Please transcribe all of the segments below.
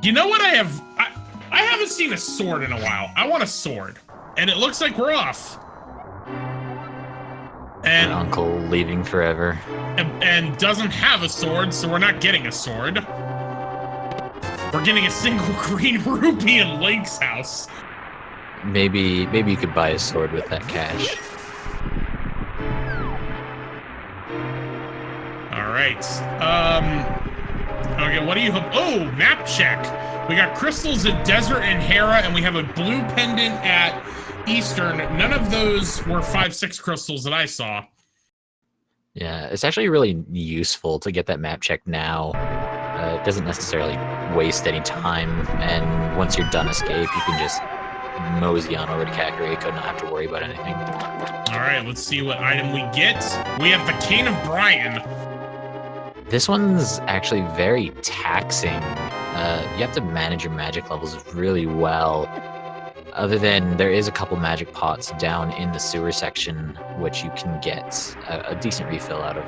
You know what I have? I haven't seen a sword in a while. I want a sword. And it looks like we're off. And your uncle leaving forever. And doesn't have a sword, so we're not getting a sword. We're getting a single green rupee in Link's house. Maybe you could buy a sword with that cash. Alright. Okay, what do you hope? Oh, map check. We got crystals at Desert and Hera, and we have a blue pendant at Eastern. None of those were 5-6 crystals that I saw. Yeah, it's actually really useful to get that map check now. It doesn't necessarily waste any time, and once you're done escape, you can just mosey on over to Kakariko and not have to worry about anything. Alright, let's see what item we get. We have the Cane of Brian. This one's actually very taxing. You have to manage your magic levels really well. Other than there is a couple magic pots down in the sewer section, which you can get a decent refill out of.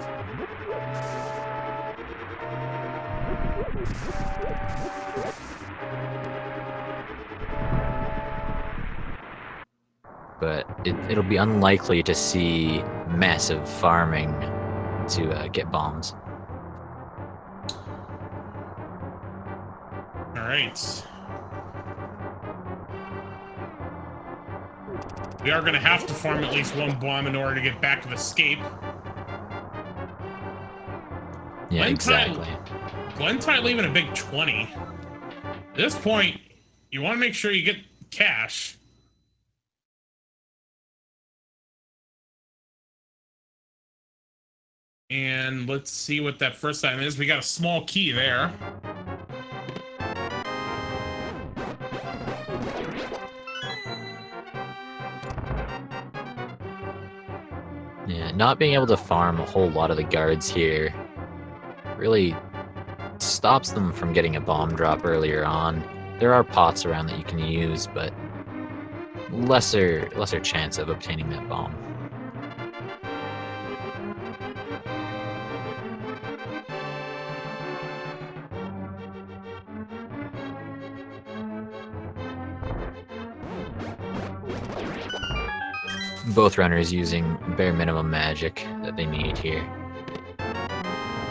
But it'll be unlikely to see massive farming to get bombs. All right. We are going to have to farm at least one bomb in order to get back of escape. Yeah, exactly. Glenntai leaving a big 20. At this point, you want to make sure you get cash. And let's see what that first item is. We got a small key there. Yeah, not being able to farm a whole lot of the guards here really stops them from getting a bomb drop earlier on. There are pots around that you can use, but lesser chance of obtaining that bomb. Both runners using bare minimum magic that they need here.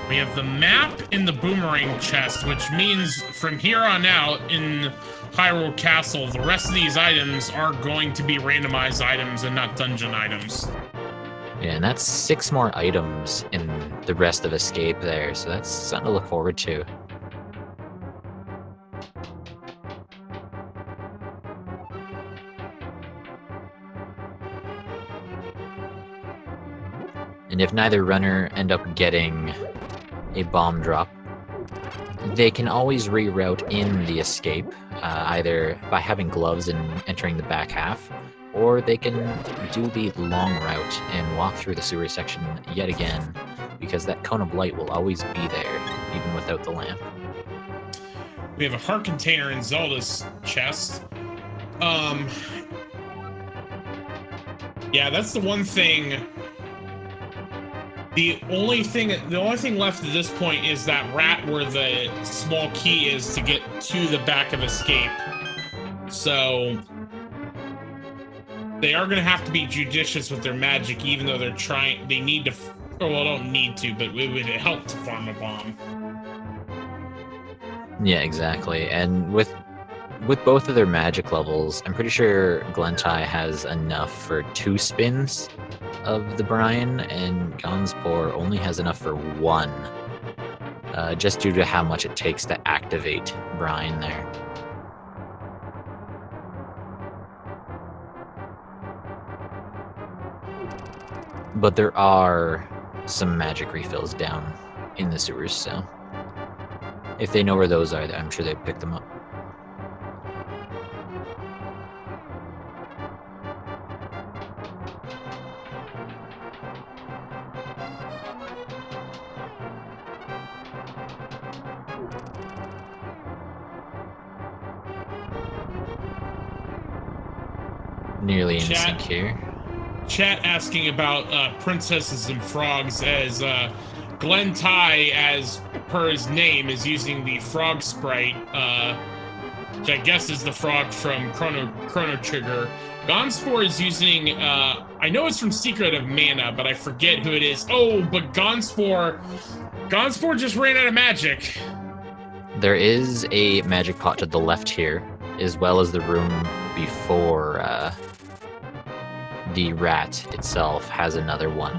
We have the map in the boomerang chest, which means from here on out in Hyrule Castle, the rest of these items are going to be randomized items and not dungeon items. Yeah, and that's 6 more items in the rest of Escape there, so that's something to look forward to. And if neither runner end up getting a bomb drop, they can always reroute in the escape, either by having gloves and entering the back half, or they can do the long route and walk through the sewer section yet again, because that cone of light will always be there, even without the lamp. We have a heart container in Zelda's chest. Yeah, that's the one thing. The only thing left at this point is that rat where the small key is to get to the back of escape. So they are going to have to be judicious with their magic, even though they're trying. They need to, well, don't need to, but it would help to farm a bomb. Yeah, exactly. And with both of their magic levels, I'm pretty sure Glenntai has enough for 2 spins of the Brian, and Gonzspor only has enough for 1, just due to how much it takes to activate Brian there. But there are some magic refills down in the sewers, so if they know where those are, I'm sure they'd pick them up. Nearly in sync here. Chat asking about princesses and frogs as Glenntai as per his name, is using the frog sprite, which I guess is the frog from Chrono Trigger. Gonzspor is using, I know it's from Secret of Mana, but I forget who it is. Oh, but Gonzspor just ran out of magic. There is a magic pot to the left here, as well as the room before the rat itself has another one,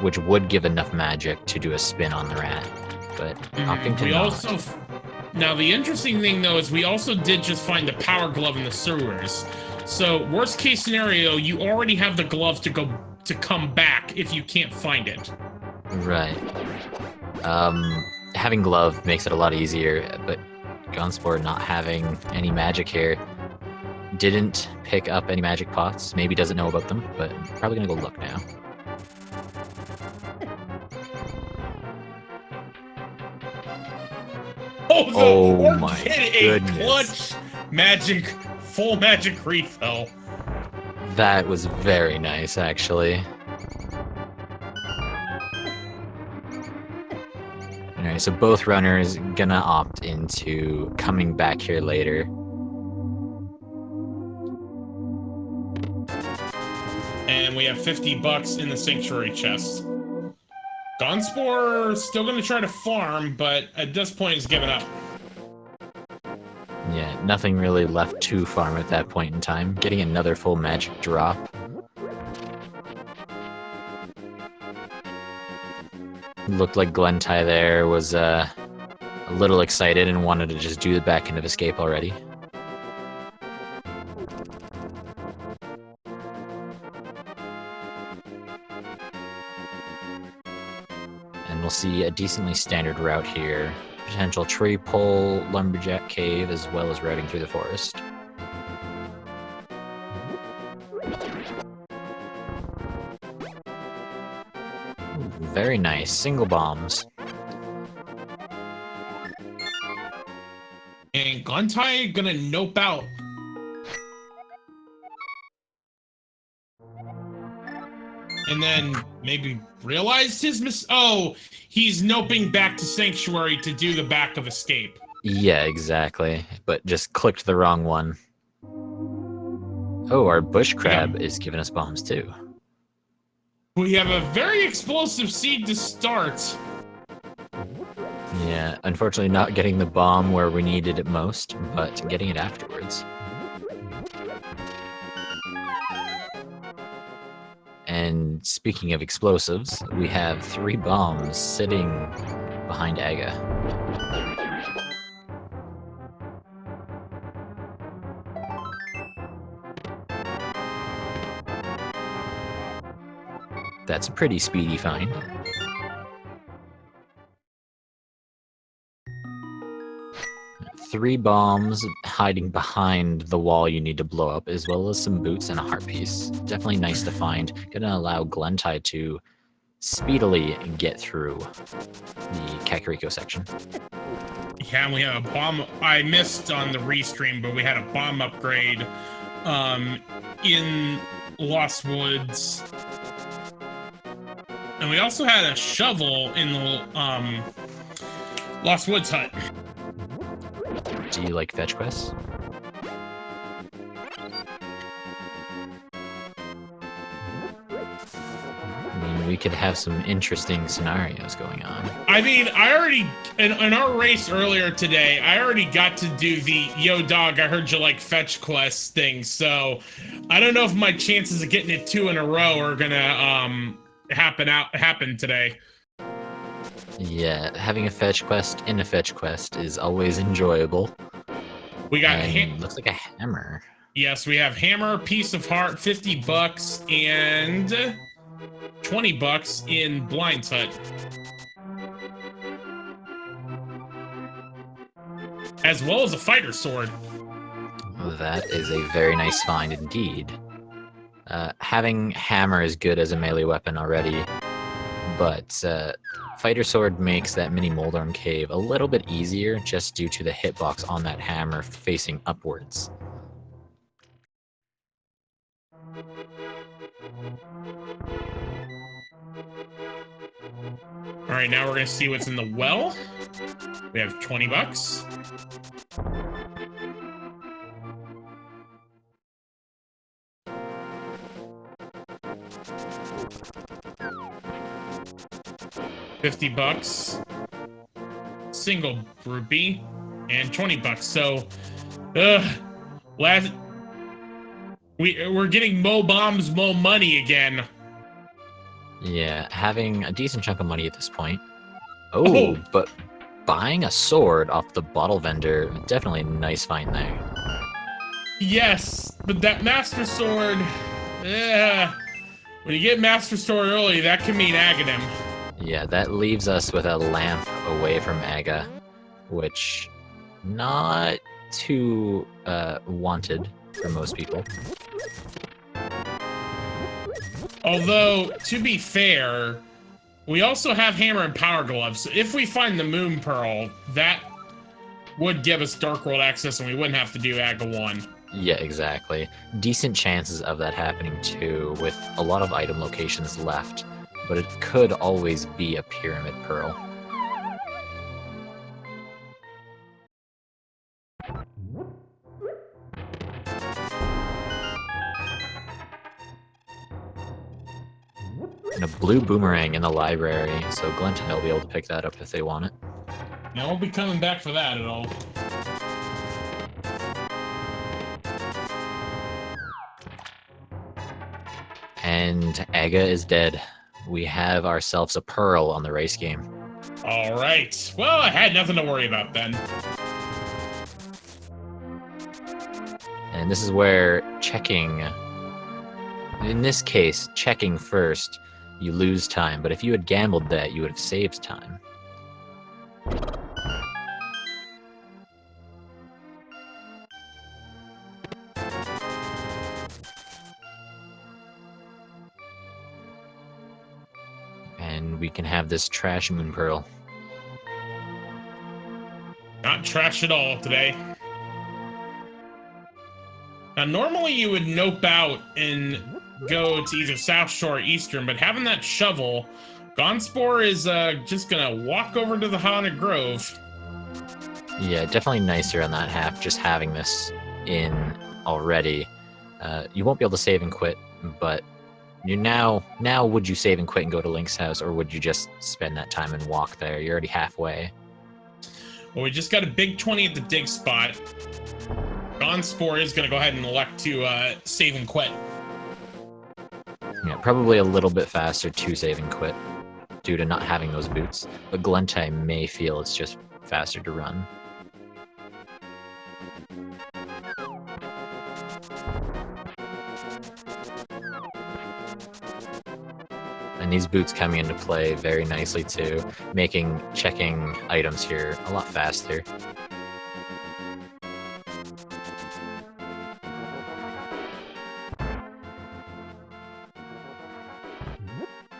which would give enough magic to do a spin on the rat, but opting to not. Now, the interesting thing, though, is we also did just find the power glove in the sewers. So, worst case scenario, you already have the glove to come back if you can't find it. Right. Having glove makes it a lot easier, but Gonzspor not having any magic here didn't pick up any magic pots. Maybe doesn't know about them, but probably gonna go look now. Oh my Clutch goodness. full magic refill. That was very nice, actually. Alright, so both runners gonna opt into coming back here later. And we have 50 bucks in the sanctuary chest. Gonzspor still gonna try to farm, but at this point he's given up. Yeah, nothing really left to farm at that point in time. Getting another full magic drop. Looked like Glenntai there was a little excited and wanted to just do the back end of escape already. And we'll see a decently standard route here. Potential tree pole, lumberjack cave, as well as routing through the forest. Very nice. Single bombs. And Glenntai gonna nope out. And then maybe realized his oh, he's noping back to Sanctuary to do the back of escape. Yeah, exactly. But just clicked the wrong one. Oh, our bush crab is giving us bombs too. We have a very explosive seed to start. Yeah, unfortunately not getting the bomb where we needed it most, but getting it afterwards. And speaking of explosives, we have 3 bombs sitting behind Aga. That's a pretty speedy find. Three bombs hiding behind the wall you need to blow up, as well as some boots and a heart piece. Definitely nice to find. Gonna allow Glenntai to speedily get through the Kakariko section. Yeah, and we have a bomb. I missed on the restream, but we had a bomb upgrade in Lost Woods. And we also had a shovel in the Lost Woods hut. Do you like fetch quests? I mean, we could have some interesting scenarios going on. I mean, I already, in our race earlier today, I already got to do the yo dog, I heard you like fetch quest thing, so I don't know if my chances of getting it 2 in a row are gonna happen today. Yeah, having a fetch quest in a fetch quest is always enjoyable. We got looks like a hammer. Yes, we have hammer, piece of heart, 50 bucks, and 20 bucks in Blind's hut. As well as a fighter sword. That is a very nice find indeed. Having hammer is good as a melee weapon already, but fighter sword makes that mini Moldorm cave a little bit easier just due to the hitbox on that hammer facing upwards. Alright, now we're gonna see what's in the well. We have 20 bucks. $50. Single rupee. And 20 bucks. So, we're getting mo bombs, mo money again. Yeah, having a decent chunk of money at this point. Oh, but buying a sword off the bottle vendor, definitely a nice find there. Yes, but that Master Sword, when you get Master Sword early, that can mean Aghanim. Yeah, that leaves us with a lamp away from Aga, which not too wanted for most people. Although, to be fair, we also have Hammer and Power Gloves. So if we find the Moon Pearl, that would give us Dark World access and we wouldn't have to do Aga 1. Yeah, exactly. Decent chances of that happening too, with a lot of item locations left, but it could always be a Pyramid Pearl. And a blue boomerang in the library, so Glenntai will be able to pick that up if they want it. I won't be coming back for that at all. And Aga is dead. We have ourselves a pearl on the race game. All right. Well, I had nothing to worry about then. And this is where checking, in this case, checking first, you lose time. But if you had gambled that, you would have saved time. And we can have this trash Moon Pearl. Not trash at all today. Now, normally you would nope out and go to either South Shore or Eastern, but having that shovel, Gonzspor is just gonna walk over to the Haunted Grove. Yeah, definitely nicer on that half, just having this in already. You won't be able to save and quit, but you now would you save and quit and go to Link's house, or would you just spend that time and walk there? You're already halfway. Well, we just got a big 20 at the dig spot. Gonzspor is gonna go ahead and elect to save and quit. Yeah, probably a little bit faster to save and quit due to not having those boots, but Glenntai may feel it's just faster to run. And these boots coming into play very nicely too, making checking items here a lot faster.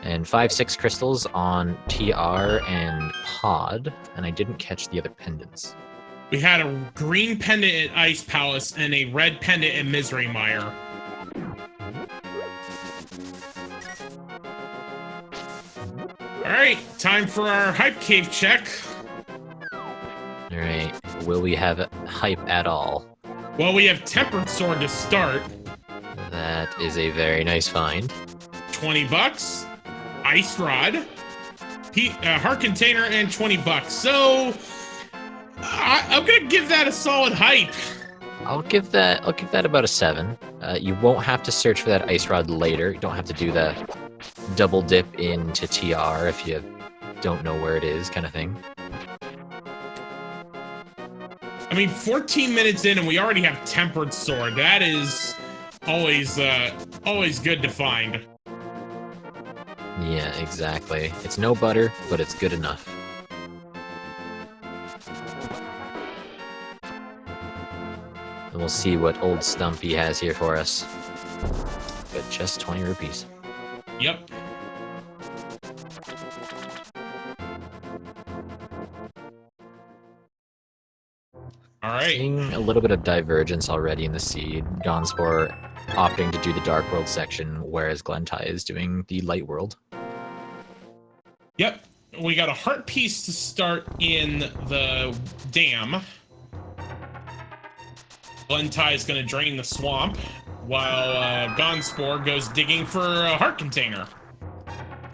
And 5-6 crystals on TR and Pod, and I didn't catch the other pendants. We had a green pendant at Ice Palace and a red pendant at Misery Mire. Alright, time for our Hype Cave check. Alright, will we have hype at all? Well, we have Tempered Sword to start. That is a very nice find. 20 bucks. Ice Rod. Heart Container and 20 bucks. So, I'm gonna give that a solid hype. I'll give that about a 7. You won't have to search for that Ice Rod later. You don't have to do the double dip into TR if you don't know where it is, kind of thing. I mean, 14 minutes in and we already have Tempered Sword. That is always good to find. Yeah, exactly. It's no butter, but it's good enough. And we'll see what old Stumpy has here for us. But just 20 rupees. Yep. All right. Seeing a little bit of divergence already in the seed. Gonzspor opting to do the Dark World section, whereas Glenntai is doing the Light World. Yep. we got a heart piece to start in the dam. Glenntai is going to drain the swamp, while Gonzspor goes digging for a heart container.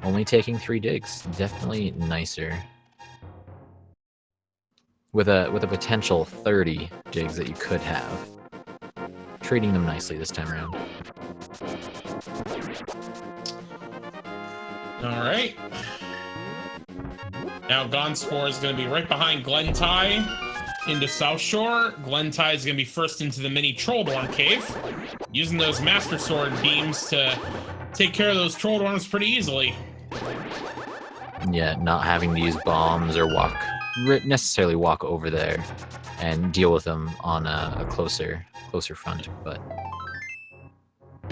Only taking 3 digs. Definitely nicer. With a potential 30 digs that you could have. Treating them nicely this time around. Alright. Now Gonzspor is going to be right behind Glenntai into South Shore. Glenntai is going to be first into the mini Trolldorm cave, using those Master Sword beams to take care of those Trolldorms pretty easily. Yeah, not having to use bombs or necessarily walk over there and deal with them on a closer front, but...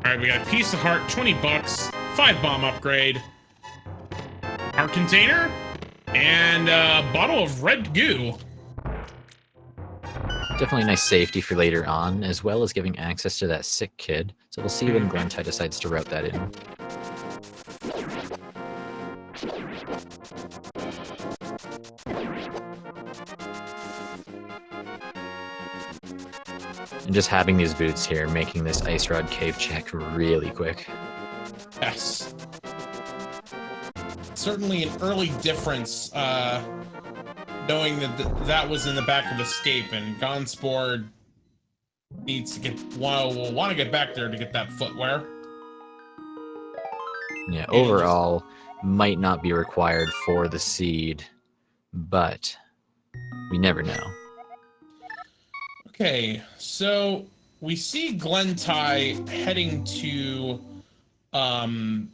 Alright, we got a piece of heart, 20 bucks, 5 bomb upgrade, heart container, and a bottle of red goo. Definitely nice safety for later on, as well as giving access to that sick kid. So we'll see when Glenntai decides to route that in. And just having these boots here, making this Ice Rod Cave check really quick. Yes. Certainly an early difference, knowing that that was in the back of Escape, and Gonzspor needs to will want to get back there to get that footwear. Yeah, overall, might not be required for the seed, but we never know. Okay, so we see Glenntai heading to, I'm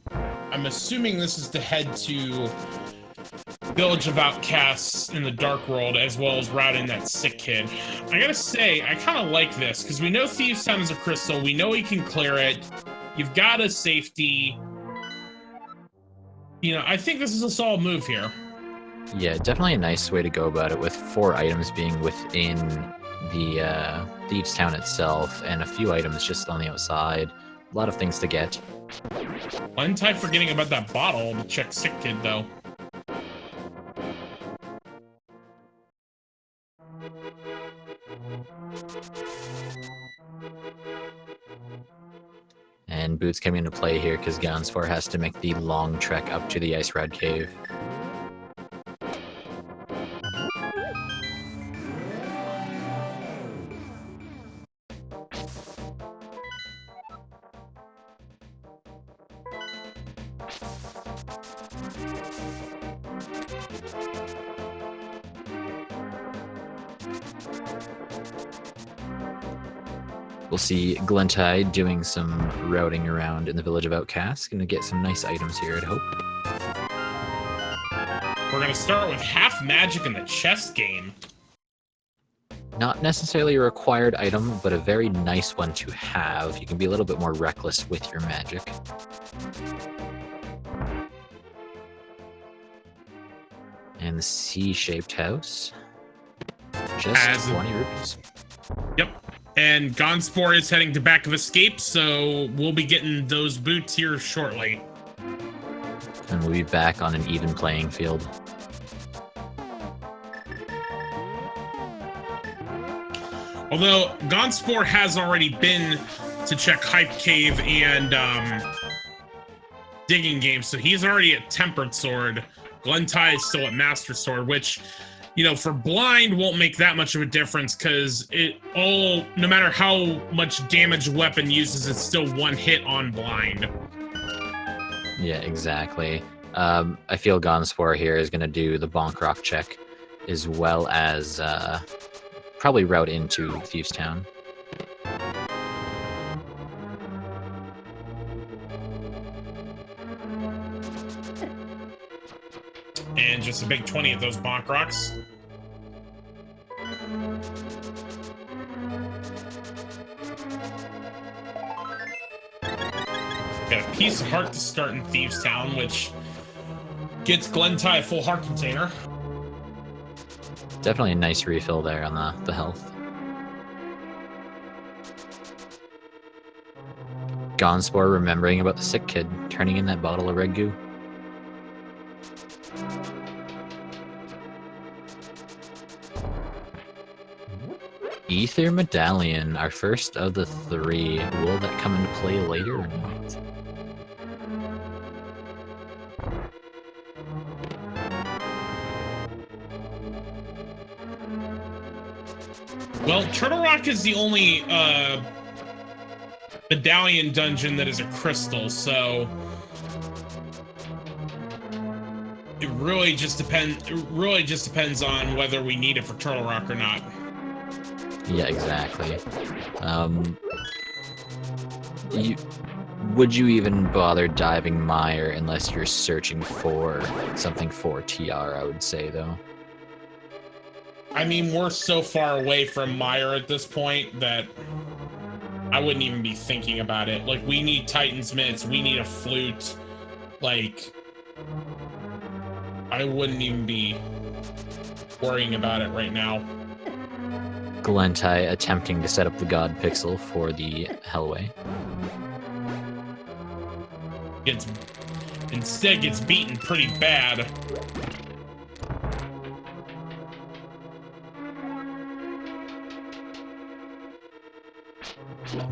assuming this is to head to Village of Outcasts in the Dark World, as well as routing that sick kid. I gotta say, I kind of like this, because we know Thieves' Town is a crystal, we know he can clear it, you've got a safety. You know, I think this is a solid move here. Yeah, definitely a nice way to go about it, with 4 items being within the Thieves' Town itself, and a few items just on the outside. A lot of things to get. Glenntai forgetting about that bottle to check sick kid, though. And boots coming into play here because Gonzspor has to make the long trek up to the Ice Rod Cave. We'll see Glenntai doing some routing around in the Village of Outcasts. Gonna get some nice items here, I'd hope. We're gonna start with half magic in the chess game. Not necessarily a required item, but a very nice one to have. You can be a little bit more reckless with your magic. And the C-shaped house. Just 20 rupees. Yep. And Gonzspor is heading to Back of Escape, so we'll be getting those boots here shortly. And we'll be back on an even playing field. Although Gonzspor has already been to check Hype Cave and Digging Game, so he's already at Tempered Sword. Glenntai is still at Master Sword, which, you know, for blind won't make that much of a difference, because no matter how much damage a weapon uses, it's still one hit on blind. Yeah, exactly. I feel Gonzspor here is going to do the Bonk Rock check, as well as probably route into Thieves' Town. And just a big 20 of those Bonk Rocks. Got a piece of heart to start in Thieves' Town, which gets Glenntai a full heart container. Definitely a nice refill there on the health. Gonzspor remembering about the sick kid, turning in that bottle of red goo. Ether Medallion, our first of the three. Will that come into play later or not? Well, Turtle Rock is the only medallion dungeon that is a crystal, so it really just depends on whether we need it for Turtle Rock or not. Yeah, exactly. Would you even bother diving Mire unless you're searching for something for TR, I would say, though. I mean, we're so far away from Mire at this point that I wouldn't even be thinking about it. Like, we need Titan's Mitts, we need a flute. Like, I wouldn't even be worrying about it right now. Glenntai attempting to set up the God Pixel for the Hellway. Instead gets beaten pretty bad.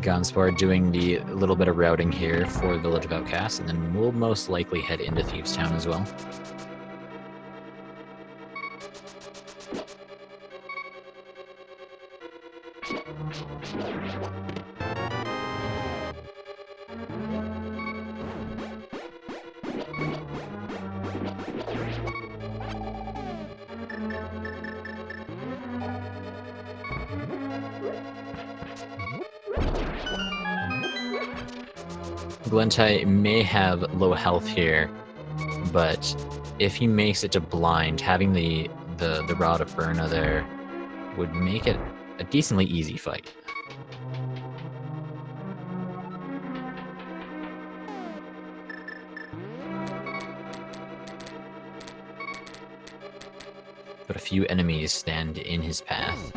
Gonzspor doing the little bit of routing here for Village of Outcasts, and then we'll most likely head into Thieves Town as well. Glenntai may have low health here, but if he makes it to blind, having the Rod of Burna there would make it a decently easy fight. But a few enemies stand in his path.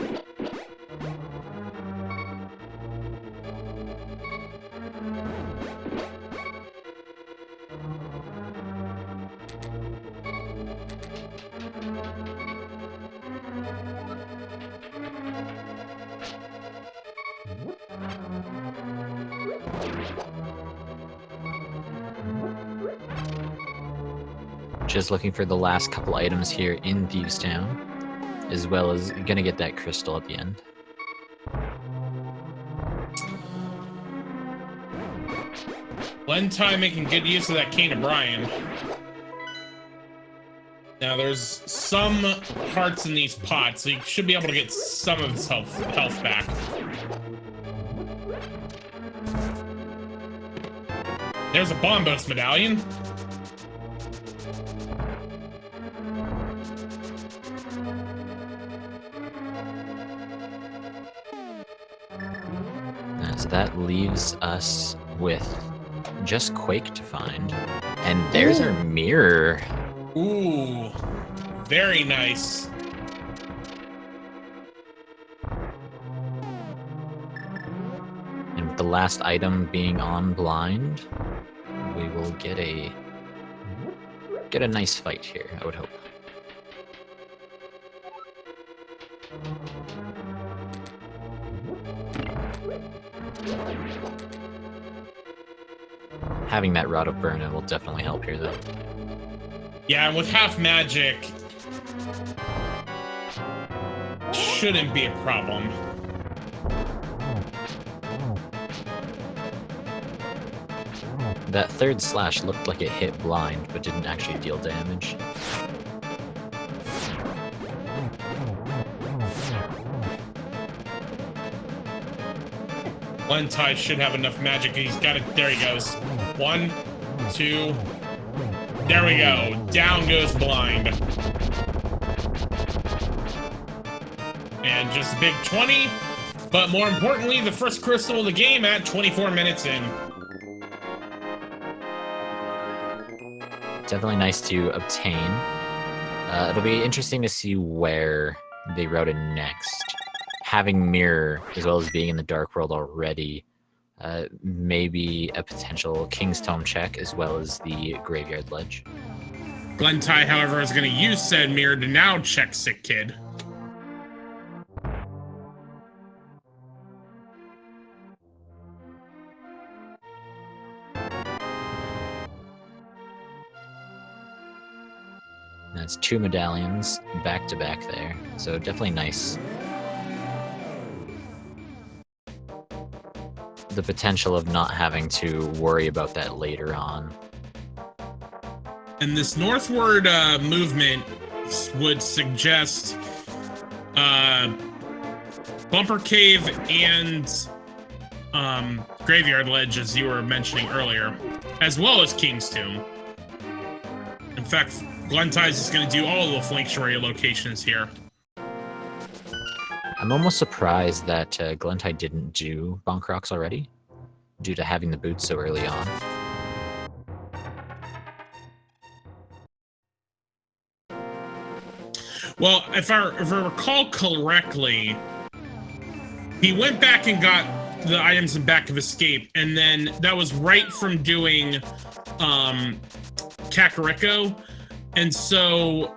Just looking for the last couple items here in Thieves Town, as well as gonna get that crystal at the end. Glenntai making good use of that Cane of Brian. Now there's some hearts in these pots, so you should be able to get some of his health back. There's a Bombos medallion. So that leaves us with just Quake to find. And there's our mirror. Ooh, very nice. And with the last item being on blind, we will get a nice fight here, I would hope. Having that Rod of Burna will definitely help here, though. Yeah, and with half magic, shouldn't be a problem. That third slash looked like it hit blind, but didn't actually deal damage. Glenntai should have enough magic. He's got it. There he goes. 1, 2. There we go. Down goes blind. And just a big 20. But more importantly, the first crystal of the game at 24 minutes in. Definitely nice to obtain. It'll be interesting to see where they route it next. Having Mirror, as well as being in the Dark World already, maybe a potential King's Tome check, as well as the Graveyard Ledge. Glenntai, however, is going to use said mirror to now check Sick Kid. That's 2 medallions back to back there, so definitely nice. The potential of not having to worry about that later on. And this northward movement would suggest Bumper Cave and Graveyard Ledge, as you were mentioning earlier, as well as King's Tomb. In fact, Glenntai is going to do all of the flank shore locations here. I'm almost surprised that Glenntai didn't do Bonk Rocks already, due to having the boots so early on. Well, if I recall correctly, he went back and got the items in Back of Escape, and then that was right from doing Kakariko, and so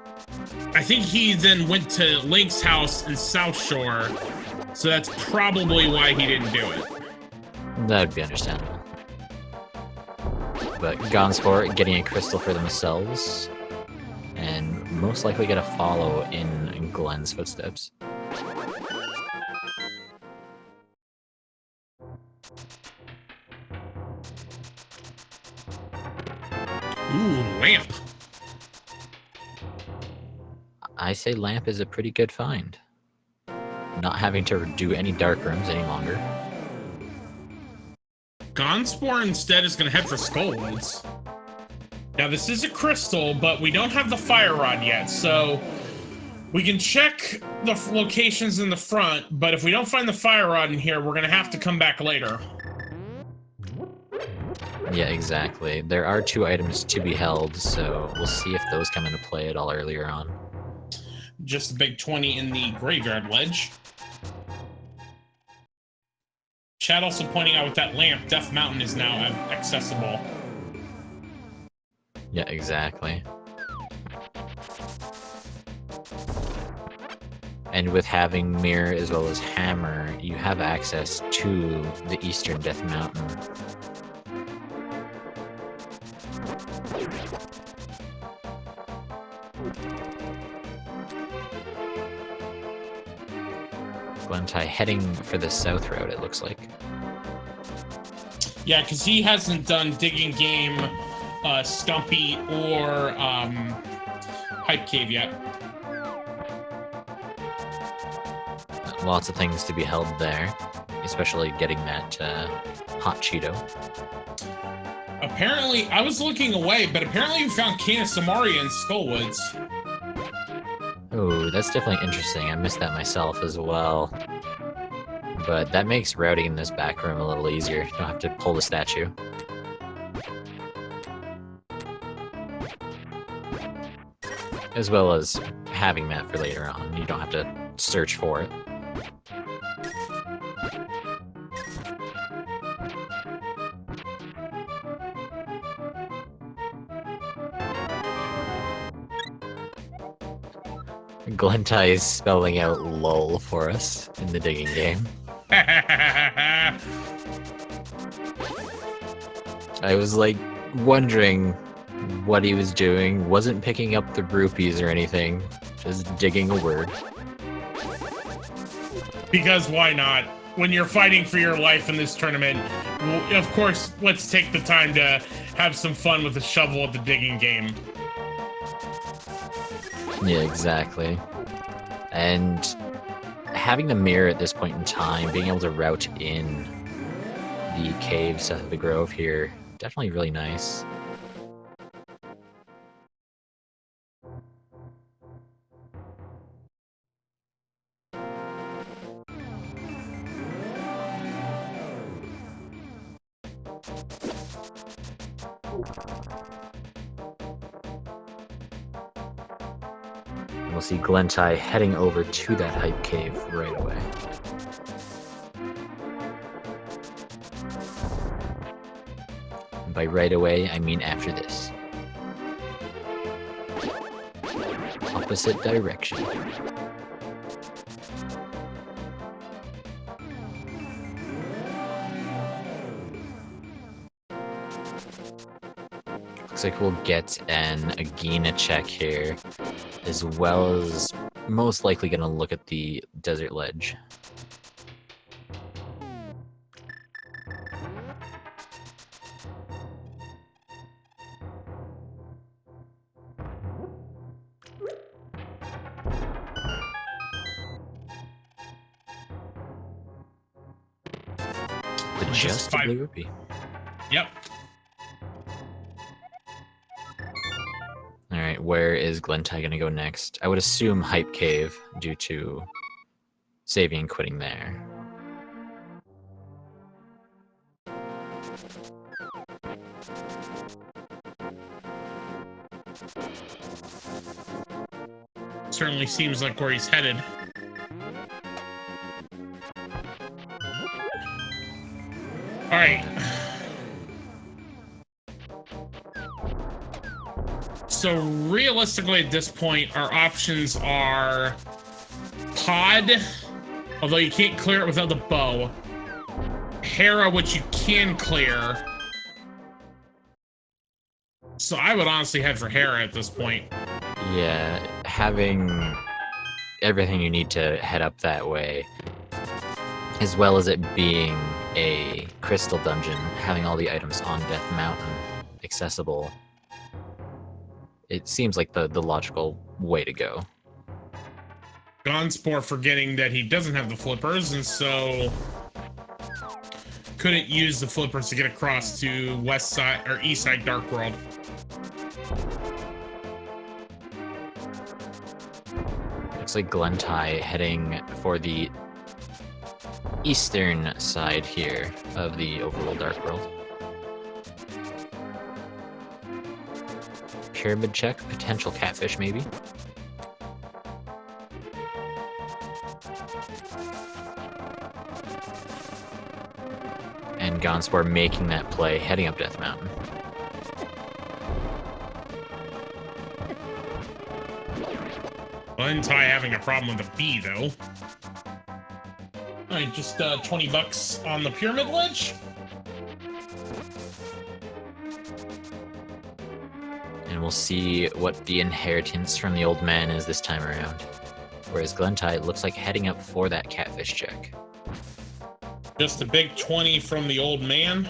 I think he then went to Link's house in South Shore, so that's probably why he didn't do it. That would be understandable. But Gonzspor getting a crystal for themselves, and most likely get a follow in Glenn's footsteps. Ooh, lamp. I say lamp is a pretty good find. Not having to do any dark rooms any longer. Gonzspor instead is going to head for Skullwoods. Now, this is a crystal, but we don't have the fire rod yet, so we can check the locations in the front, but if we don't find the fire rod in here, we're going to have to come back later. Yeah, exactly. There are 2 items to be held, so we'll see if those come into play at all earlier on. Just a big 20 in the Graveyard Ledge. Chad also pointing out with that lamp, Death Mountain is now accessible. Yeah, exactly. And with having Mirror as well as Hammer, you have access to the Eastern Death Mountain. Glenntai heading for the south road, it looks like. Yeah, because he hasn't done Digging Game, Stumpy, or Hype Cave yet. Lots of things to be held there, especially getting that hot Cheeto. Apparently, I was looking away, but apparently we found Kana Samaria in Skullwoods. Oh, that's definitely interesting. I missed that myself as well. But that makes routing in this back room a little easier. You don't have to pull the statue. As well as having that for later on. You don't have to search for it. Glenntai is spelling out LOL for us in the digging game. I was like wondering what he was doing. Wasn't picking up the rupees or anything. Just digging a word. Because why not? When you're fighting for your life in this tournament, well, of course, let's take the time to have some fun with the shovel at the digging game. Yeah, exactly. And having the mirror at this point in time, being able to route in the cave south of the grove here, definitely really nice. And we'll see Glenntai heading over to that hype cave right away. And by right away, I mean after this. Opposite direction. Looks Looks like we'll get an Agena check here, as well as most likely going to look at the desert ledge. Just a blue rupee. Yep. All right, where is Glenntai going to go next? I would assume Hype Cave due to saving and quitting there. Certainly seems like where he's headed. All right. So realistically, at this point, our options are Pod, although you can't clear it without the bow. Hera, which you can clear. So I would honestly head for Hera at this point. Yeah, having everything you need to head up that way, as well as it being a crystal dungeon, having all the items on Death Mountain accessible, it seems like the logical way to go. Gonzspor forgetting that he doesn't have the flippers, and so couldn't use the flippers to get across to west side or east side Dark World. Looks like Glenntai heading for the eastern side here of the overworld Dark World. Pyramid check, potential catfish maybe. And Gonzspor making that play, heading up Death Mountain. Glenntai having a problem with the bee, though. All right, just 20 bucks on the pyramid ledge. And we'll see what the inheritance from the old man is this time around. Whereas Glenntai looks like heading up for that catfish check. Just a big 20 from the old man.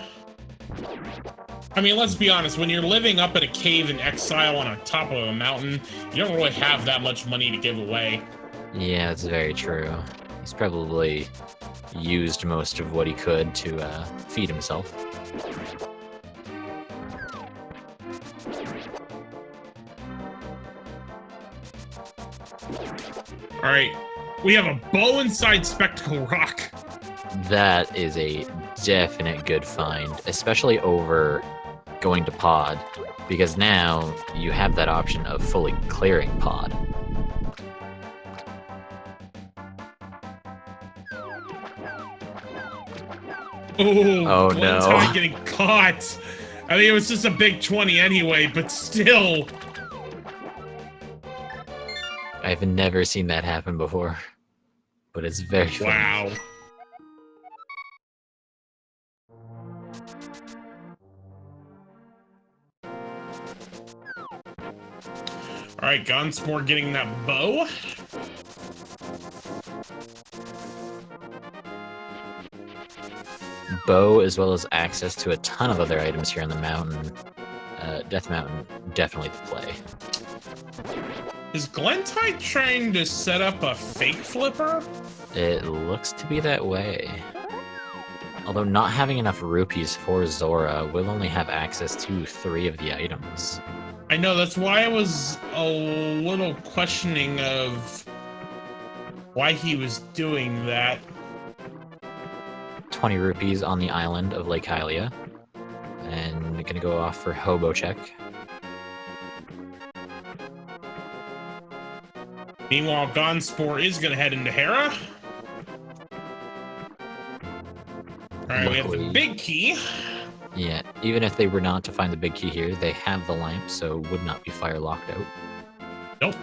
I mean, let's be honest, when you're living up in a cave in exile on a top of a mountain, you don't really have that much money to give away. Yeah, that's very true. He's probably used most of what he could to feed himself. All right, we have a bow inside Spectacle Rock. That is a definite good find, especially over going to Pod, because now you have that option of fully clearing Pod. Oh no. Glenntai getting caught. I mean, it was just a big 20 anyway, but still. I've never seen that happen before, but it's very funny. Wow. All right, Gonzspor getting that bow. Bow, as well as access to a ton of other items here on the mountain. Death Mountain, definitely the play. Is Glenntai trying to set up a fake flipper? It looks to be that way. Although not having enough rupees for Zora, we'll only have access to 3 of the items. I know, that's why I was a little questioning of why he was doing that. 20 rupees on the island of Lake Hylia. And we're gonna go off for Hobo check. Meanwhile, Gonzspor is going to head into Hera. Alright, we have the big key. Yeah, even if they were not to find the big key here, they have the lamp, so would not be fire locked out. Nope.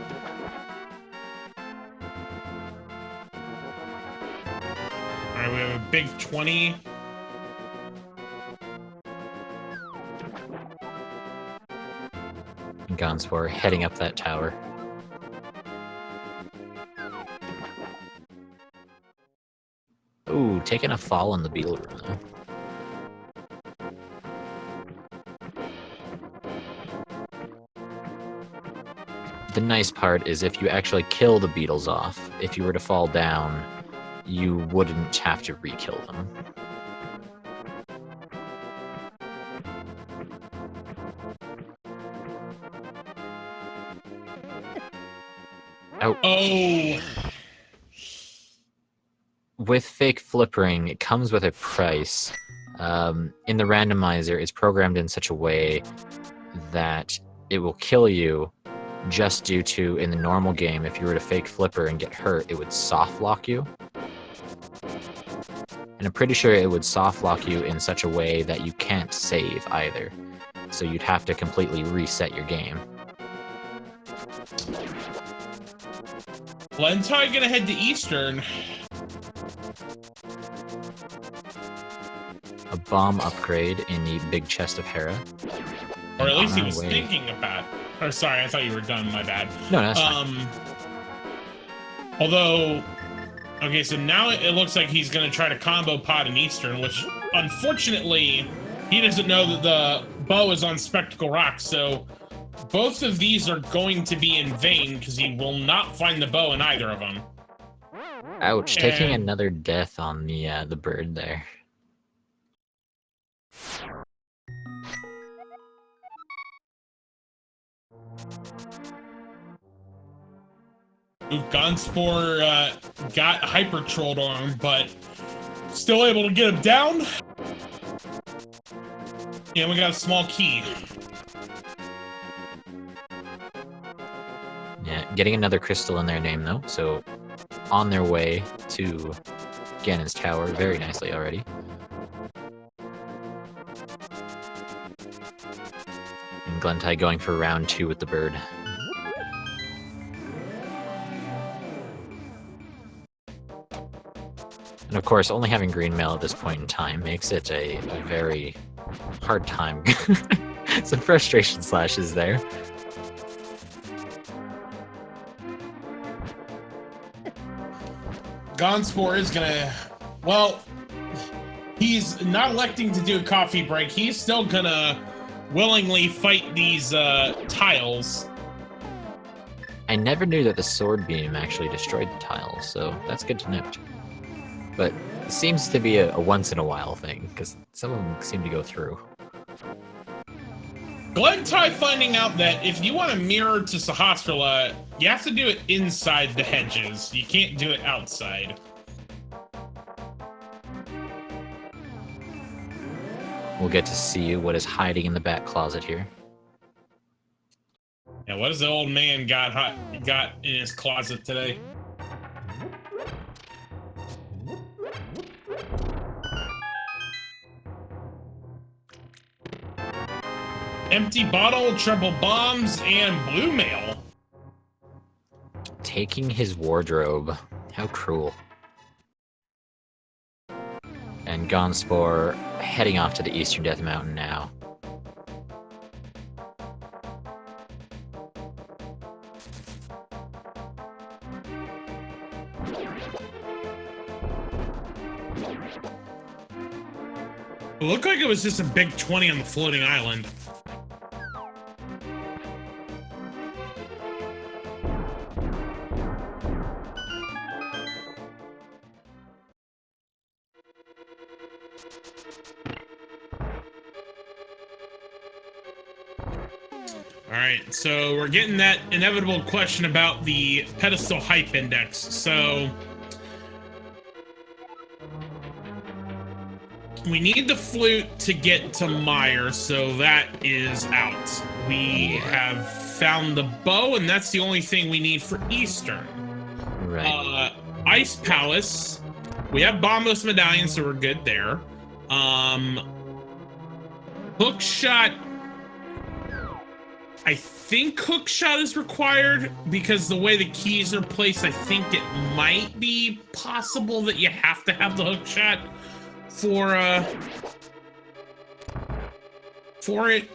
Alright, we have a big 20. Gonzspor heading up that tower. Ooh, taking a fall in the beetle room, though. The nice part is if you actually kill the beetles off, if you were to fall down, you wouldn't have to re-kill them. Oh! With fake flippering, it comes with a price. In the randomizer, it's programmed in such a way that it will kill you just due to, in the normal game, if you were to fake flipper and get hurt, it would soft lock you. And I'm pretty sure it would soft lock you in such a way that you can't save either. So you'd have to completely reset your game. Glenntai gonna head to Eastern. A bomb upgrade in the big chest of Hera. Or at least he was thinking about. Or sorry, I thought you were done, my bad. No, that's fine. Although, okay, so now it looks like he's gonna try to combo pod in Eastern, which unfortunately he doesn't know that the bow is on Spectacle Rock, so both of these are going to be in vain because he will not find the bow in either of them. Ouch, taking another death on the bird there. Gonzspor got hyper trolled on him, but still able to get him down. And we got a small key. Yeah, getting another crystal in their name though, so on their way to Ganon's tower very nicely already. And Glenntai going for round 2 with the bird. And of course, only having green mail at this point in time makes it a very hard time. Some frustration slashes there. Gonzspor is gonna, well, he's not electing to do a coffee break. He's still gonna willingly fight these tiles. I never knew that the sword beam actually destroyed the tiles, so that's good to note. But it seems to be a once-in-a-while thing, because some of them seem to go through. Glenntai finding out that if you want to mirror to Sahasrara, you have to do it inside the hedges. You can't do it outside. We'll get to see what is hiding in the back closet here. Yeah, what has the old man got in his closet today? Empty bottle, triple bombs, and blue mail. Taking his wardrobe. How cruel. And Gonzspor heading off to the Eastern Death Mountain now. It looked like it was just a big 20 on the floating island. Alright, so we're getting that inevitable question about the pedestal hype index. So we need the flute to get to Meyer, so that is out. We have found the bow, and that's the only thing we need for Eastern. Right. Ice Palace. We have Bombos Medallion, so we're good there. Hookshot. I think hookshot is required because the way the keys are placed, I think it might be possible that you have to have the hookshot for it.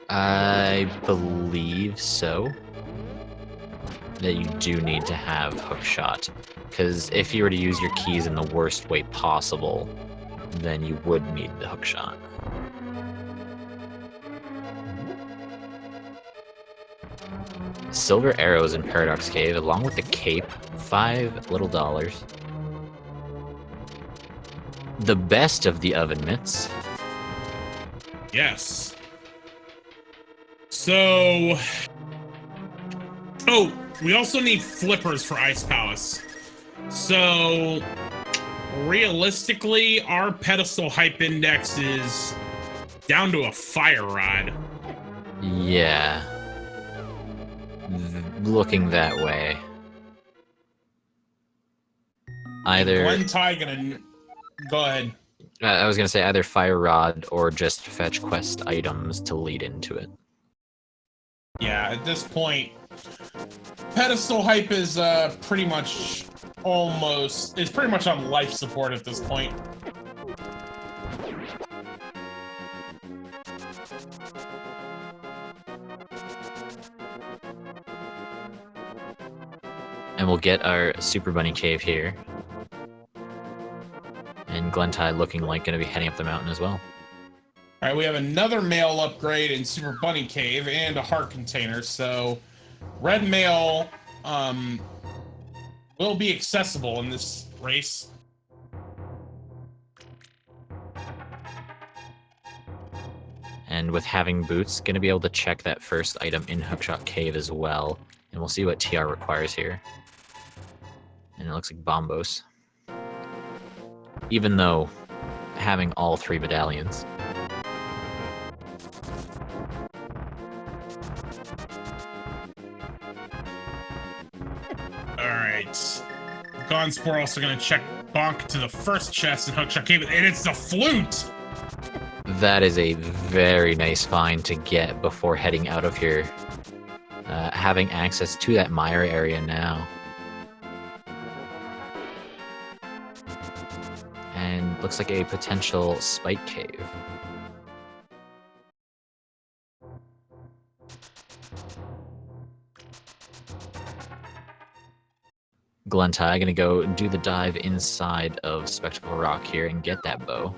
I believe so. That you do need to have hookshot. Because if you were to use your keys in the worst way possible, then you would need the hookshot. Silver arrows in Paradox Cave, along with the cape, $5 little dollars. The best of the oven mitts. Yes. So... Oh, we also need flippers for Ice Palace. So, realistically, our pedestal hype index is down to a fire rod. Yeah. Looking that way. Either... Glenntai gonna... Go ahead. I was gonna say either fire rod or just fetch quest items to lead into it. Yeah, at this point, pedestal hype is pretty much pretty much on life support at this point. And we'll get our Super Bunny Cave here. And Glenntai looking like going to be heading up the mountain as well. All right, we have another mail upgrade in Super Bunny Cave and a heart container, so red mail will be accessible in this race. And with having boots, going to be able to check that first item in Hookshot Cave as well. And we'll see what TR requires here. And it looks like Bombos. Even though having all 3 medallions. Alright. Gonzspor also going to check Bonk to the first chest in Hookshot Cave, and it's the flute! That is a very nice find to get before heading out of here. Having access to that mire area now. And looks like a potential spike cave. Glenntai gonna go do the dive inside of Spectacle Rock here and get that bow.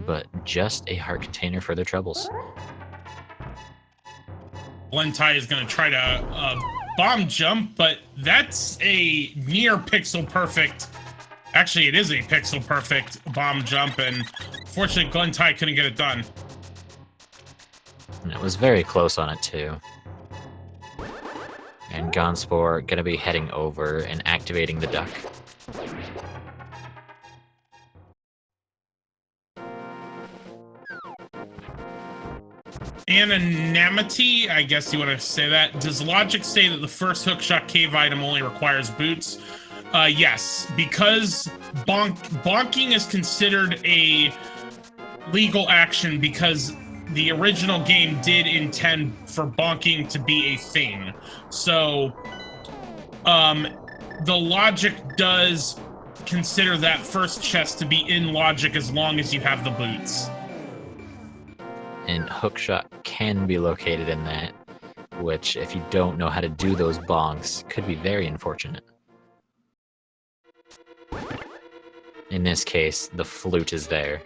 But just a heart container for their troubles. Glenntai is going to try to bomb jump, but that's a near pixel perfect. Actually, it is a pixel perfect bomb jump, and fortunately, Glenntai couldn't get it done. And it was very close on it too. And Gonzspor gonna be heading over and activating the duck. Anonymity, I guess you want to say that. Does logic say that the first Hookshot Cave item only requires boots? Yes, because bonking is considered a legal action because the original game did intend for bonking to be a thing. So, the logic does consider that first chest to be in logic as long as you have the boots. And hookshot can be located in that, which, if you don't know how to do those bonks, could be very unfortunate. In this case, the flute is there.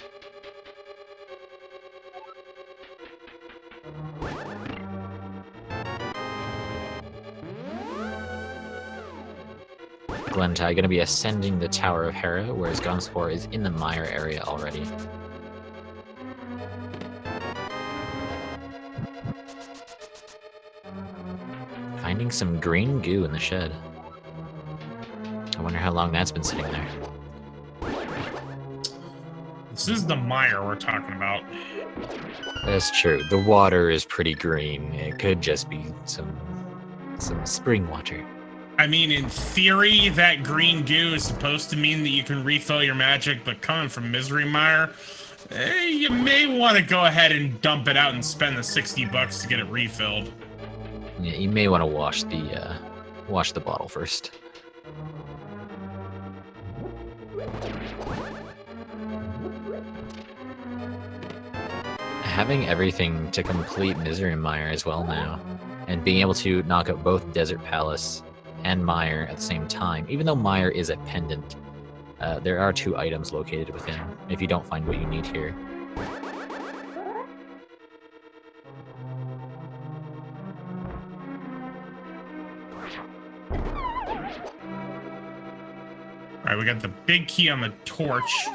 Glenntai going to be ascending the Tower of Hera, whereas Gonzspor is in the mire area already. Finding some green goo in the shed. I wonder how long that's been sitting there. This is the mire we're talking about. That's true. The water is pretty green. It could just be some spring water. I mean, in theory, that green goo is supposed to mean that you can refill your magic, but coming from Misery Mire, you may want to go ahead and dump it out and spend the $60 to get it refilled. Yeah, you may want to wash the bottle first. Having everything to complete Misery Mire as well now, and being able to knock out both Desert Palace and Mire at the same time, even though Mire is a pendant, there are 2 items located within, if you don't find what you need here. Alright, we got the big key on the torch.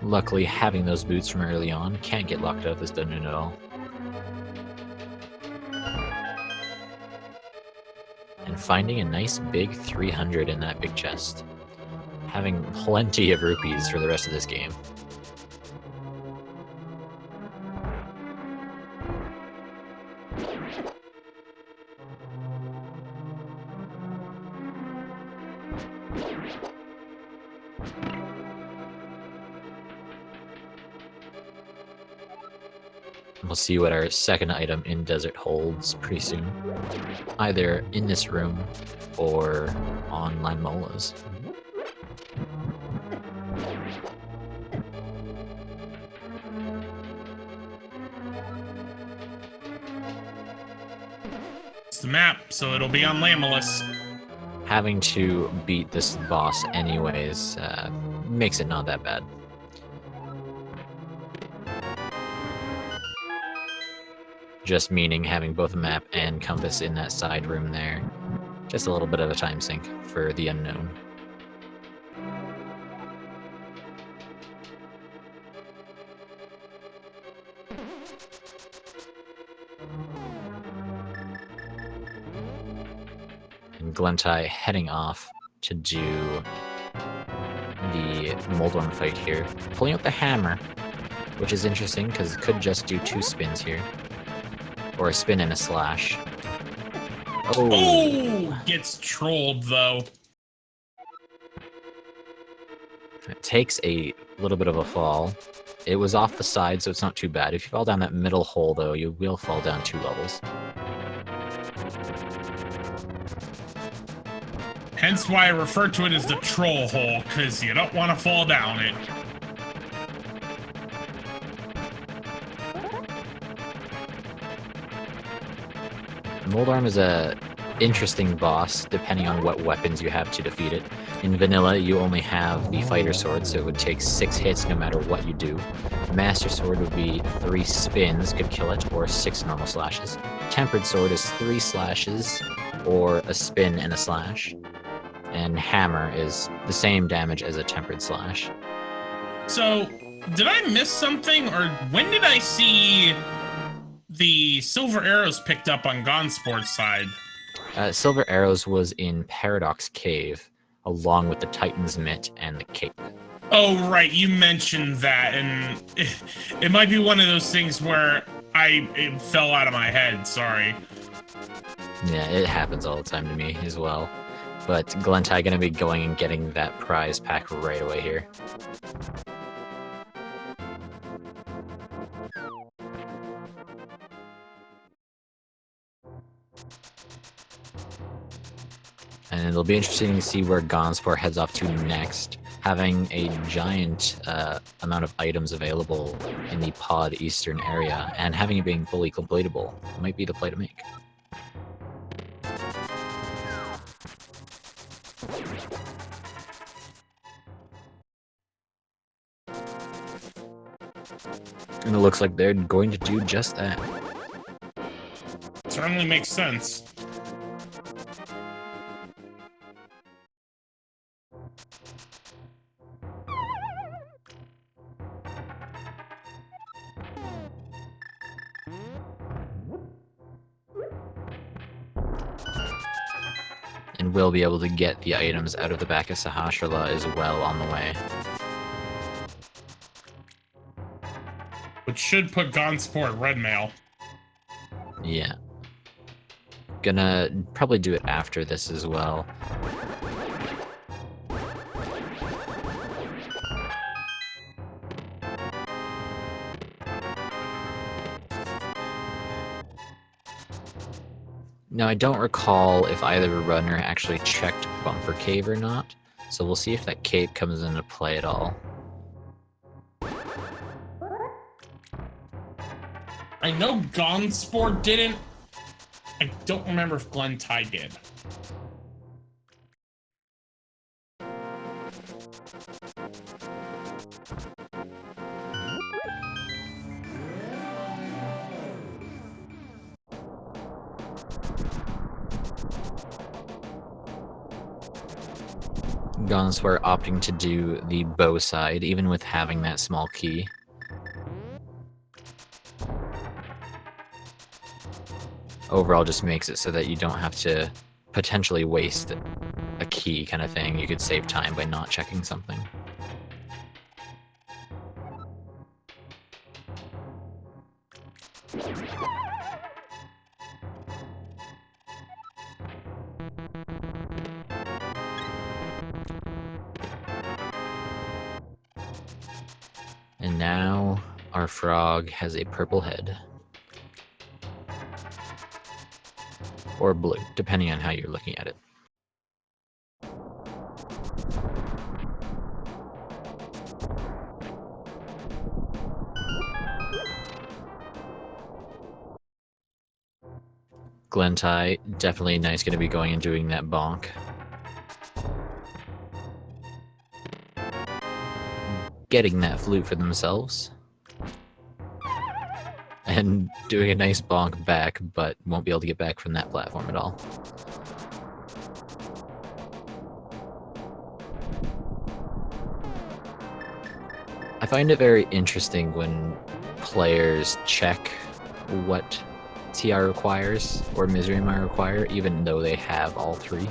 Luckily, having those boots from early on can't get locked out of this dungeon at all. And finding a nice big 300 in that big chest. Having plenty of rupees for the rest of this game. We'll see what our second item in Desert holds pretty soon. Either in this room or on Lanmola's. It's the map, so it'll be on Lamolus. Having to beat this boss anyways makes it not that bad. Just meaning having both a map and compass in that side room there. Just a little bit of a time sink for the unknown. And Glenntai heading off to do the Moldworm fight here. Pulling out the hammer, which is interesting because it could just do 2 spins here. Or a spin and a slash. Oh! Gets trolled, though. It takes a little bit of a fall. It was off the side, so it's not too bad. If you fall down that middle hole, though, you will fall down 2 levels. Hence why I refer to it as the troll hole, because you don't want to fall down it. Moldarm is a interesting boss, depending on what weapons you have to defeat it. In vanilla, you only have the fighter sword, so it would take 6 hits no matter what you do. Master sword would be 3 spins, could kill it, or 6 normal slashes. Tempered sword is 3 slashes, or a spin and a slash. And hammer is the same damage as a tempered slash. So, did I miss something, or when did I see the silver arrows picked up on Gonzspor's side? Silver arrows was in Paradox Cave, along with the Titan's Mitt and the cape. Oh, right, you mentioned that, and it might be one of those things where it fell out of my head, sorry. Yeah, it happens all the time to me as well. But Glenntai gonna be going and getting that prize pack right away here. And it'll be interesting to see where Gonzspor heads off to next. Having a giant amount of items available in the pod eastern area, and having it being fully completable might be the play to make. And it looks like they're going to do just that. Certainly makes sense. will be able to get the items out of the back of Sahasrahla as well on the way. Which should put Gonzspor at red mail. Yeah. Gonna probably do it after this as well. Now, I don't recall if either runner actually checked Bumper Cave or not, so we'll see if that cave comes into play at all. I know Gonzspor didn't. I don't remember if Glenntai did. Gonzspor opting to do the bow side, even with having that small key. Overall, just makes it so that you don't have to potentially waste a key kind of thing. You could save time by not checking something. And now our frog has a purple head. Or blue, depending on how you're looking at it. Glenntai, definitely nice going to be going and doing that bonk. Getting that flute for themselves. And doing a nice bonk back, but won't be able to get back from that platform at all. I find it very interesting when players check what TR requires or Misery Mire require, even though they have all three.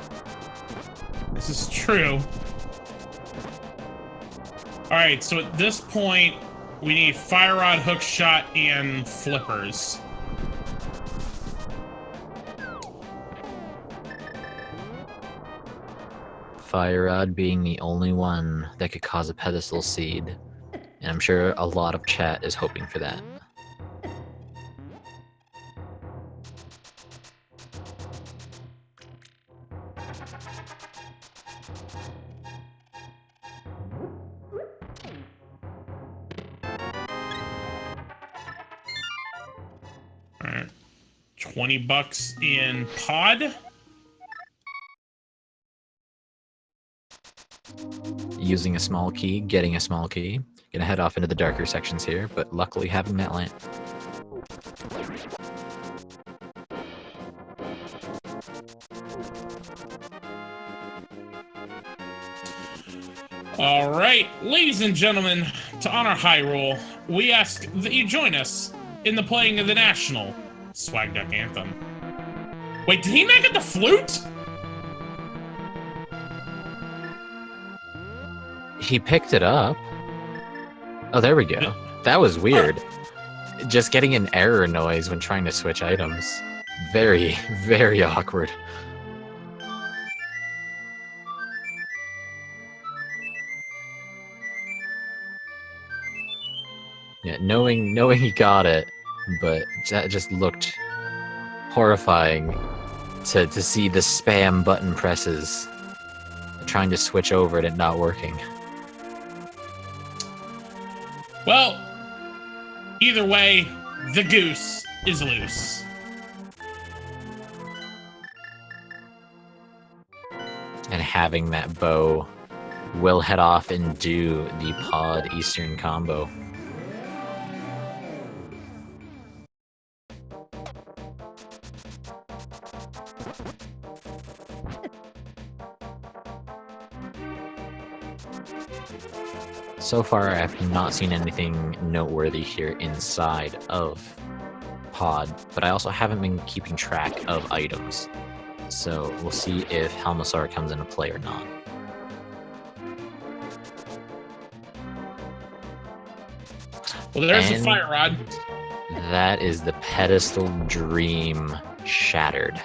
This is true. Alright, so at this point, we need Fire Rod, Hook Shot, and Flippers. Fire Rod being the only one that could cause a pedestal seed. And I'm sure a lot of chat is hoping for that. Alright. $20 in pod. Using a small key, getting a small key. Gonna head off into the darker sections here, but luckily having that lamp. Alright, ladies and gentlemen, to honor Hyrule, we ask that you join us in the playing of the national Swag Duck Anthem. Wait, did he make it the flute? He picked it up. Oh, there we go. That was weird. Just getting an error noise when trying to switch items. Very, very awkward. Yeah, knowing he got it, but that just looked horrifying to see the spam button presses, trying to switch over and it not working. Well, either way, the goose is loose. And having that bow will head off and do the pod Eastern combo. So far, I have not seen anything noteworthy here inside of Pod, but I also haven't been keeping track of items. So we'll see if Helmosaur comes into play or not. Well, there's And a fire rod. that is the pedestal dream shattered.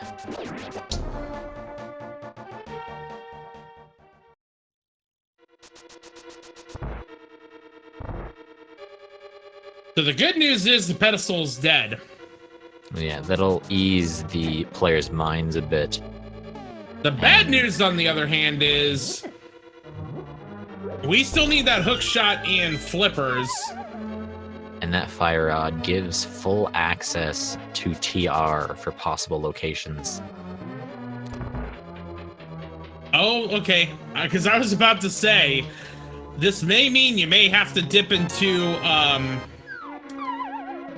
So the good news is the pedestal's dead. Yeah, that'll ease the players' minds a bit. The bad news, on the other hand, is we still need that hook shot and flippers. And that fire rod gives full access to TR for possible locations. Oh, okay. Because I was about to say, this may mean you may have to dip into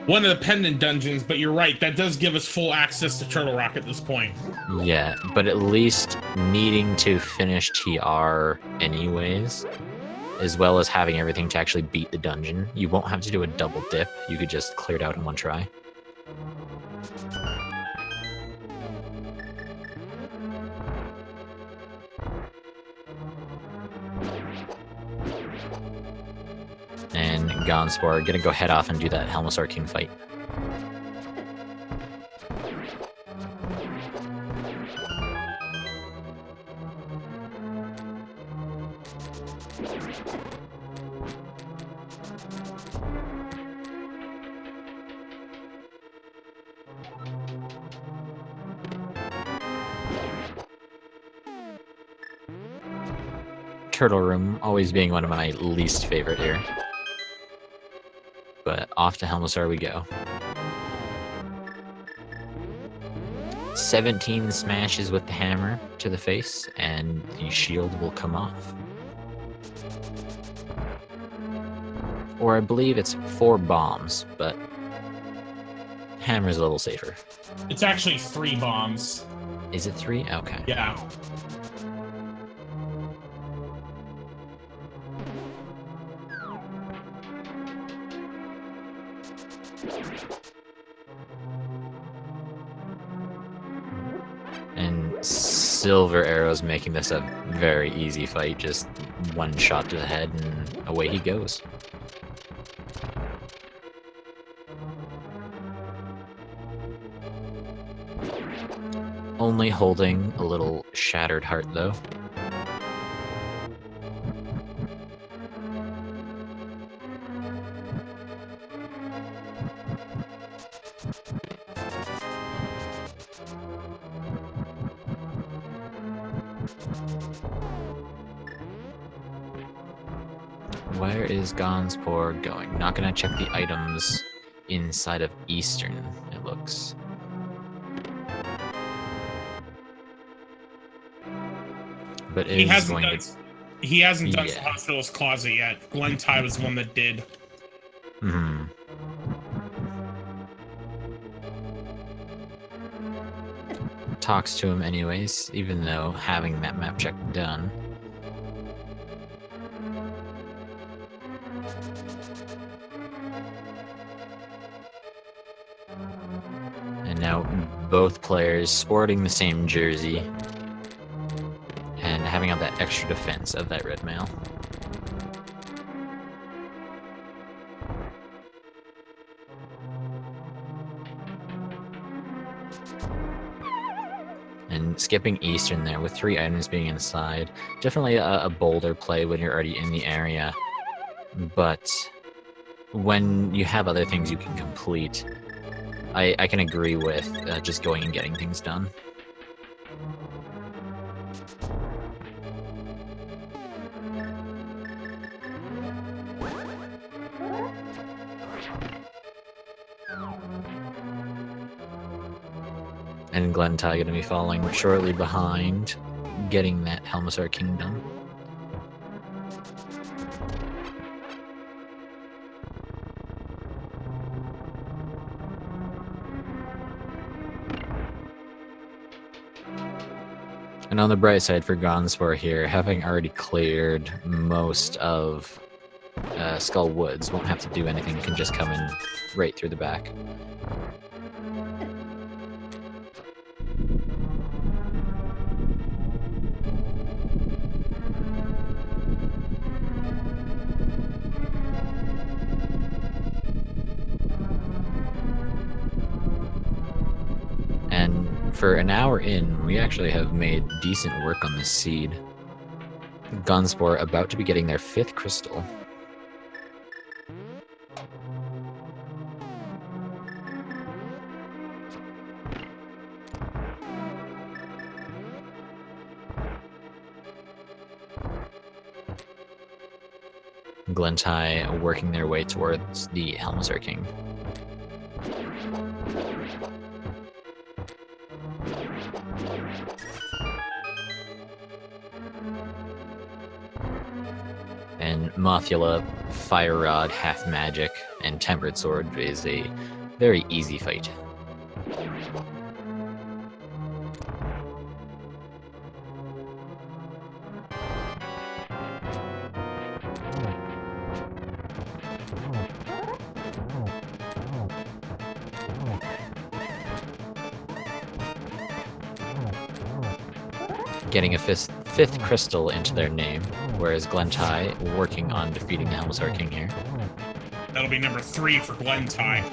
one of the pendant dungeons, but you're right, that does give us full access to Turtle Rock at this point. Yeah, but at least needing to finish TR anyways, as well as having everything to actually beat the dungeon, you won't have to do a double dip. You could just clear it out in one try. And Gonzspor gonna go head off and do that Helmosaur King fight. Turtle Room always being one of my least favorite here. But off to Helmosaur we go. 17 smashes with the hammer to the face, and the shield will come off. Or I believe it's 4 bombs, but hammer's a little safer. It's actually 3 bombs. Is it 3? Okay. Yeah. And Silver Arrow's making this a very easy fight. Just one shot to the head and away he goes. Only holding a little shattered heart though. Where is Gonzspor going? Not gonna check the items inside of Eastern, it looks. But He is hasn't going done, to... he hasn't done Yeah. Hospital's Closet yet. Glenntai was the one that did. Hmm. Talks to him anyways, even though having that map check done. And now both players sporting the same jersey and having out that extra defense of that red mail. And skipping Eastern there with 3 items being inside. Definitely a bolder play when you're already in the area. But when you have other things you can complete, I can agree with just going and getting things done. And Glenntai going to be following shortly behind, getting that Helmosaur King done. And on the bright side for Gonzspor here, having already cleared most of Skull Woods, won't have to do anything, can just come in right through the back. for an hour in, we actually have made decent work on this seed. Gonzspor about to be getting their 5th crystal. Glenntai working their way towards the Helmsar King. And Mothula, Fire Rod, Half Magic, and Tempered Sword is a very easy fight. Getting a 5th crystal into their name, whereas Glenntai working on defeating the Helmsar King here. That'll be number 3 for Glenntai.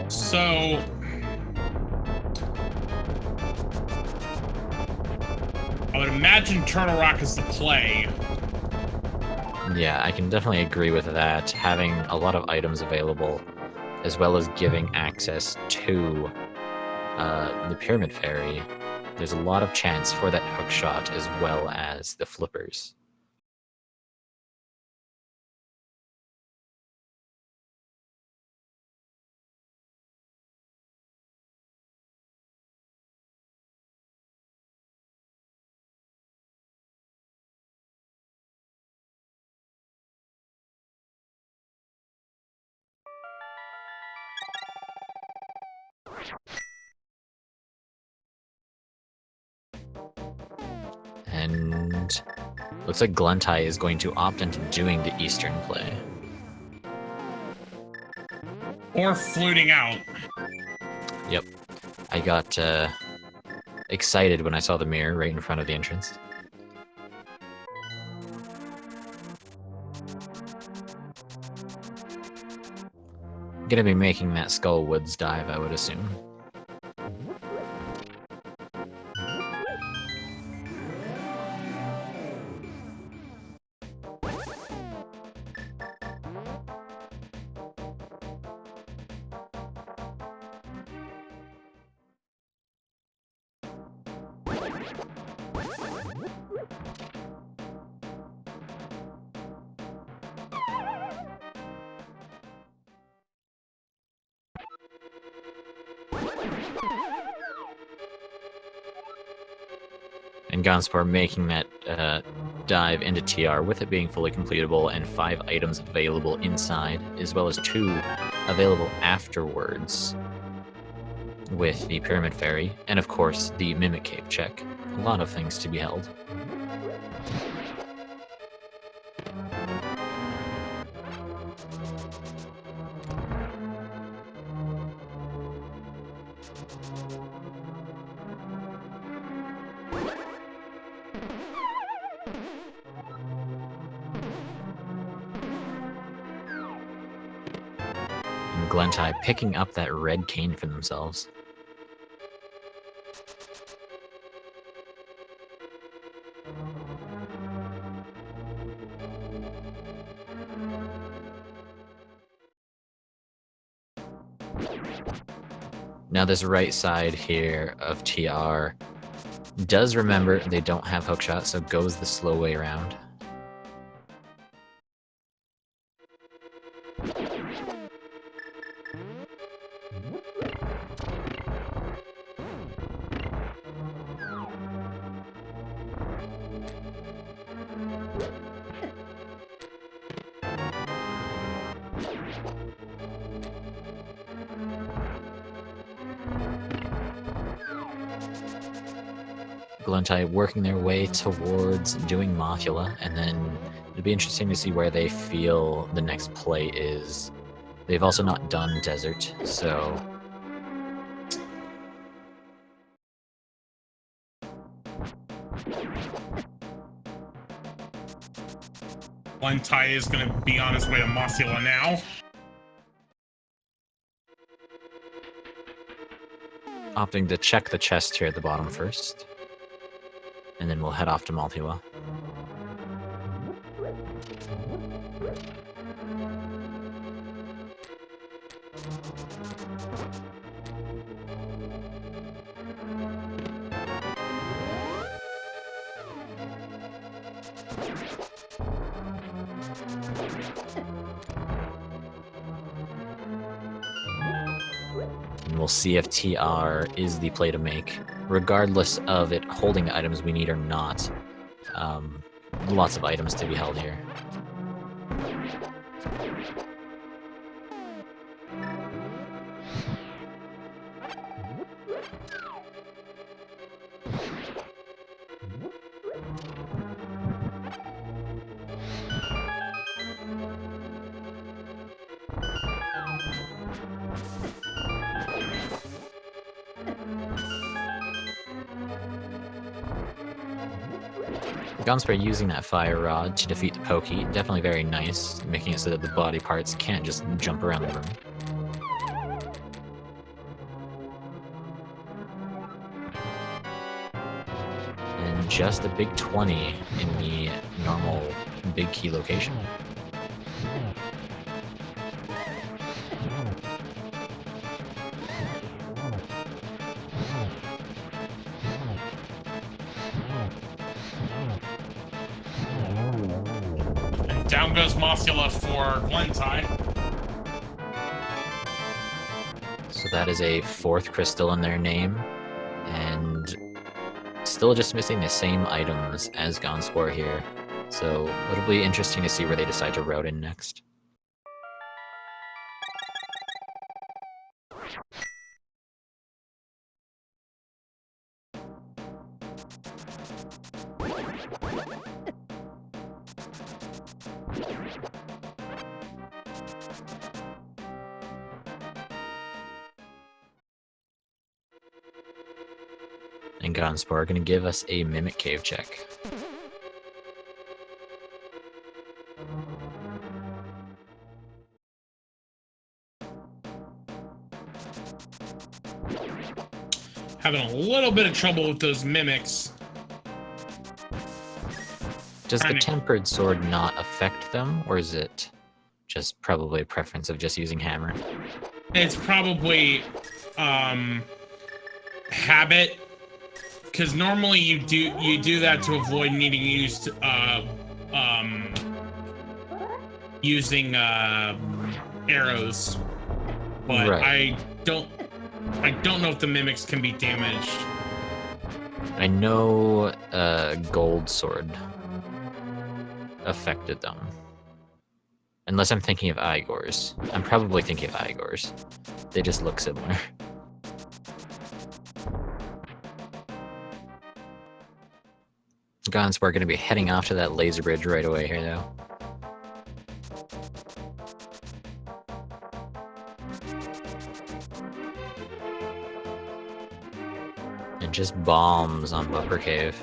So... I would imagine Turtle Rock is the play. Yeah, I can definitely agree with that. Having a lot of items available, as well as giving access to the Pyramid Fairy, there's a lot of chance for that hook shot as well as the flippers. And looks like Glenntai is going to opt into doing the Eastern play. Or fluting out. Yep. I got excited when I saw the mirror right in front of the entrance. Gonna be making that Skull Woods dive, I would assume. And Gonzspor making that dive into TR with it being fully completable and 5 items available inside, as well as 2 available afterwards with the Pyramid Fairy, and of course the Mimic Cave check. A lot of things to be held. Glenntai picking up that red cane for themselves. Now this right side here of TR does remember they don't have hookshot, so goes the slow way around. Glenntai working their way towards doing Mothula, and then it'll be interesting to see where they feel the next play is. They've also not done Desert, so... Glenntai is going to be on his way to Mothula now. Opting to check the chest here at the bottom first. And then we'll head off to Multiwell. And we'll see if TR is the play to make, regardless of it holding the items we need or not. Lots of items to be held here. Gonzspor using that fire rod to defeat the pokey, definitely very nice, making it so that the body parts can't just jump around the room. And just a big 20 in the normal big key location. Down goes Mossula for Glenntai. So that is a 4th crystal in their name, and still just missing the same items as Gonzspor here. So it'll be interesting to see where they decide to route in next. And Gonzspor are going to give us a Mimic Cave check. Having a little bit of trouble with those mimics. Does the Tempered Sword not affect them, or is it just probably a preference of just using hammer? It's probably habit, because normally you do that to avoid needing used using arrows, but Right. I don't know if the mimics can be damaged. I know Gold Sword affected them. Unless I'm thinking of Igor's. I'm probably thinking of Igor's. They just look similar. Gonzspor are going to be heading off to that laser bridge right away here, though. And just bombs on Bumper Cave.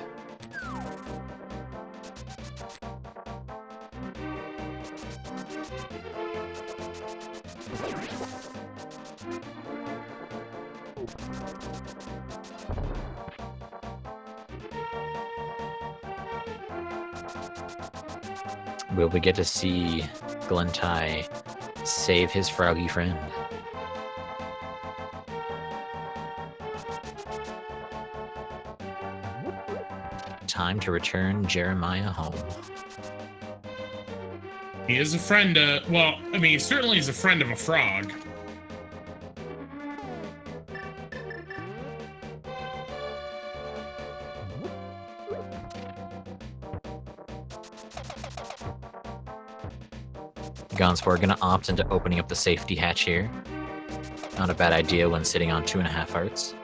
Will we get to see Glenntai save his froggy friend? Time to return Jeremiah home. He is a friend, well, I mean, he certainly is a friend of a frog. Gonzspor gonna opt into opening up the safety hatch here. Not a bad idea when sitting on 2.5 hearts.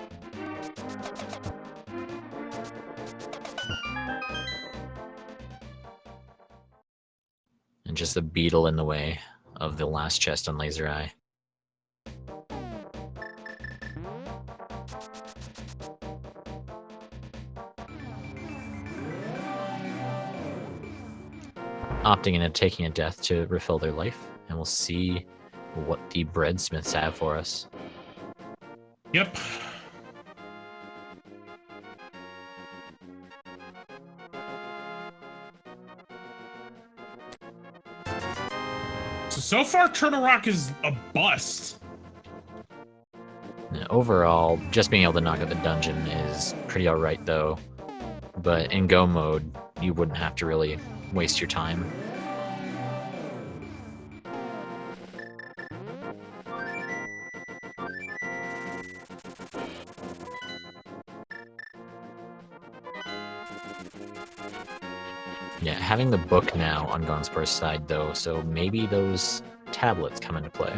And just a beetle in the way of the last chest on Laser Eye. Opting into taking a death to refill their life, and we'll see what the breadsmiths have for us. Yep. So far, Turtle Rock is a bust. Overall, just being able to knock out the dungeon is pretty alright though. But in go mode, you wouldn't have to really waste your time. Yeah, having the book now on Gonzspor's side though, so maybe those tablets come into play.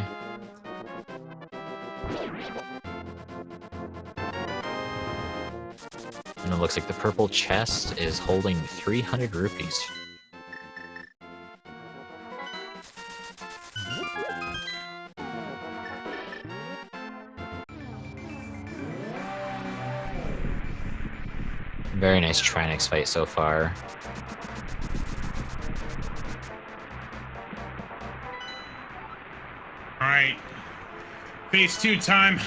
And it looks like the purple chest is holding 300 rupees. Very nice Trinex fight so far. Alright. Phase 2 time.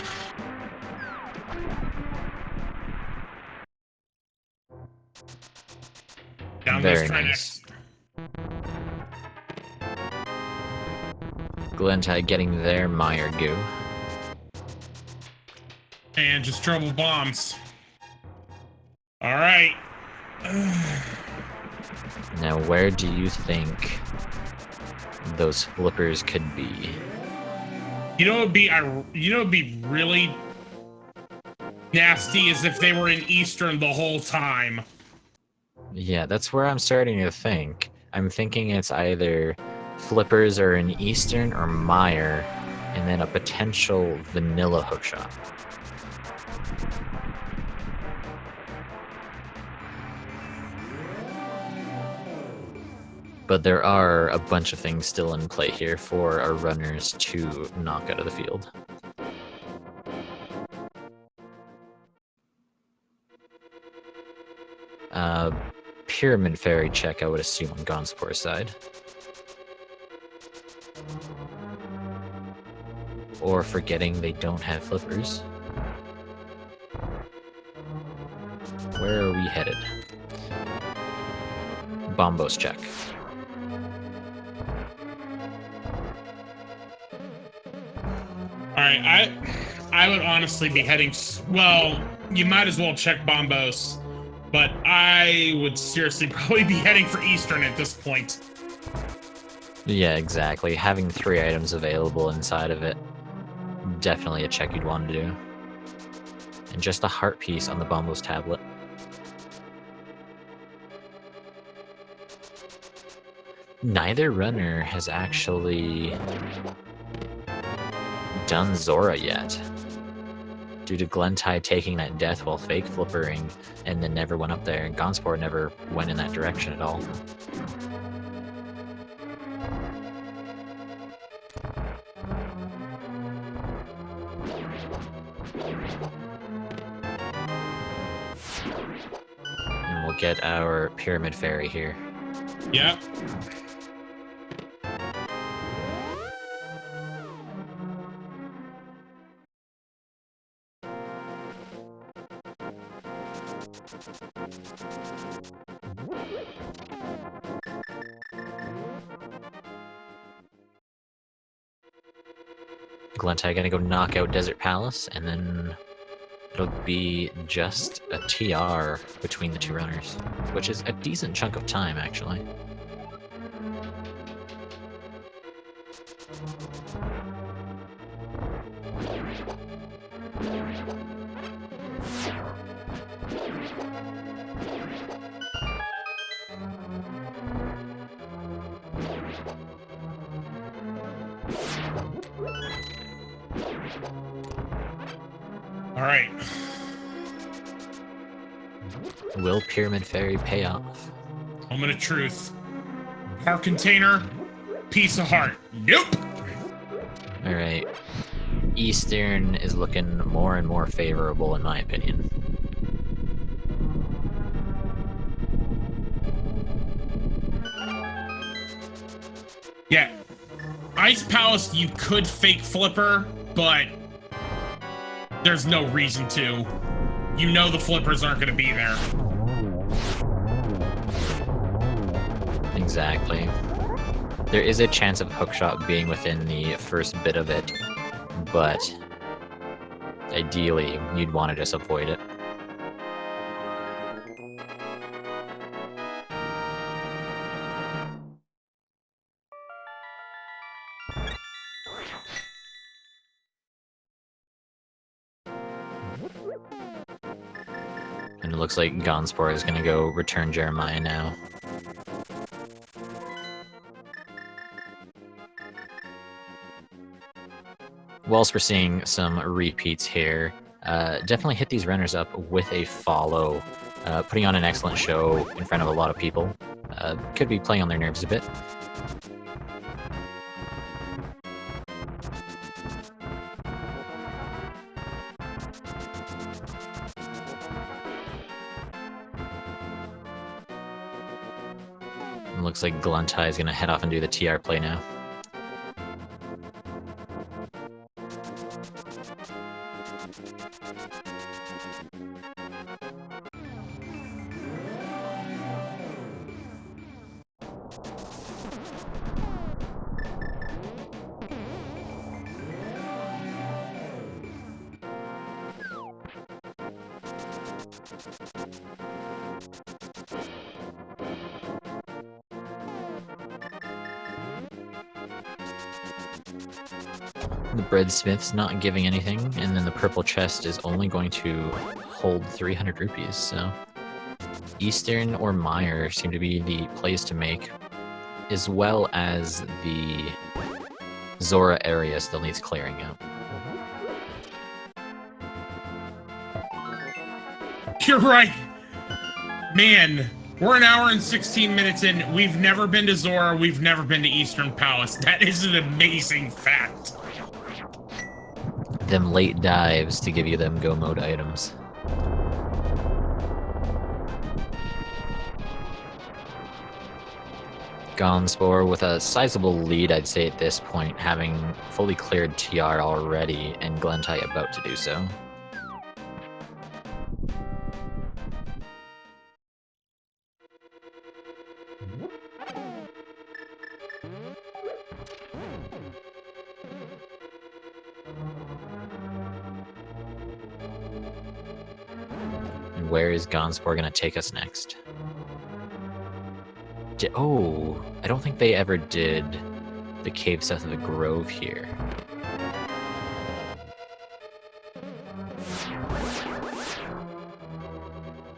Down Very those nice. Glenntai getting their Meyer goo. And just trouble bombs. Alright. Now, where do you think those flippers could be? You know it'd be really nasty is if they were in Eastern the whole time. Yeah, that's where I'm starting to think. I'm thinking it's either flippers or an Eastern or Meyer, and then a potential vanilla hookshot. But there are a bunch of things still in play here for our runners to knock out of the field. Pyramid Fairy check, I would assume, on Gonzspor's side. Or forgetting they don't have flippers. Where are we headed? Bombos check. Alright, I would honestly be heading... Well, you might as well check Bombos. But I would seriously probably be heading for Eastern at this point. Yeah, exactly. Having 3 items available inside of it, definitely a check you'd want to do. And just a heart piece on the Bombos tablet. Neither runner has actually done Zora yet. Due to Glenntai taking that death while fake flippering and then never went up there, and Gonzspor never went in that direction at all. And we'll get our Pyramid Fairy here. Yep. Glenntai gonna go knock out Desert Palace, and then it'll be just a TR between the 2 runners, which is a decent chunk of time, actually. All right. Will Pyramid Fairy pay off? Moment of truth. Heart container. Piece of heart. Nope. All right. Eastern is looking more and more favorable, in my opinion. Yeah. Ice Palace, you could fake flipper, but there's no reason to. You know the flippers aren't going to be there. Exactly. There is a chance of hookshot being within the first bit of it, but ideally, you'd want to just avoid it. And it looks like Gonzspor is going to go return Jeremiah now. Whilst we're seeing some repeats here, definitely hit these runners up with a follow. Putting on an excellent show in front of a lot of people. Could be playing on their nerves a bit. It looks like Glenntai is going to head off and do the TR play now. The breadsmith's not giving anything, and then the purple chest is only going to hold 300 rupees, so Eastern or Meyer seem to be the plays to make, as well as the Zora area still needs clearing out. You're right! Man, we're an hour and 16 minutes in. We've never been to Zora, we've never been to Eastern Palace. That is an amazing fact. Them late dives to give you them go mode items. Gonzspor with a sizable lead, I'd say at this point, having fully cleared TR already, and Glenntai about to do so. Where is Gonzspor going to take us next? Oh, I don't think they ever did the cave south of the grove here.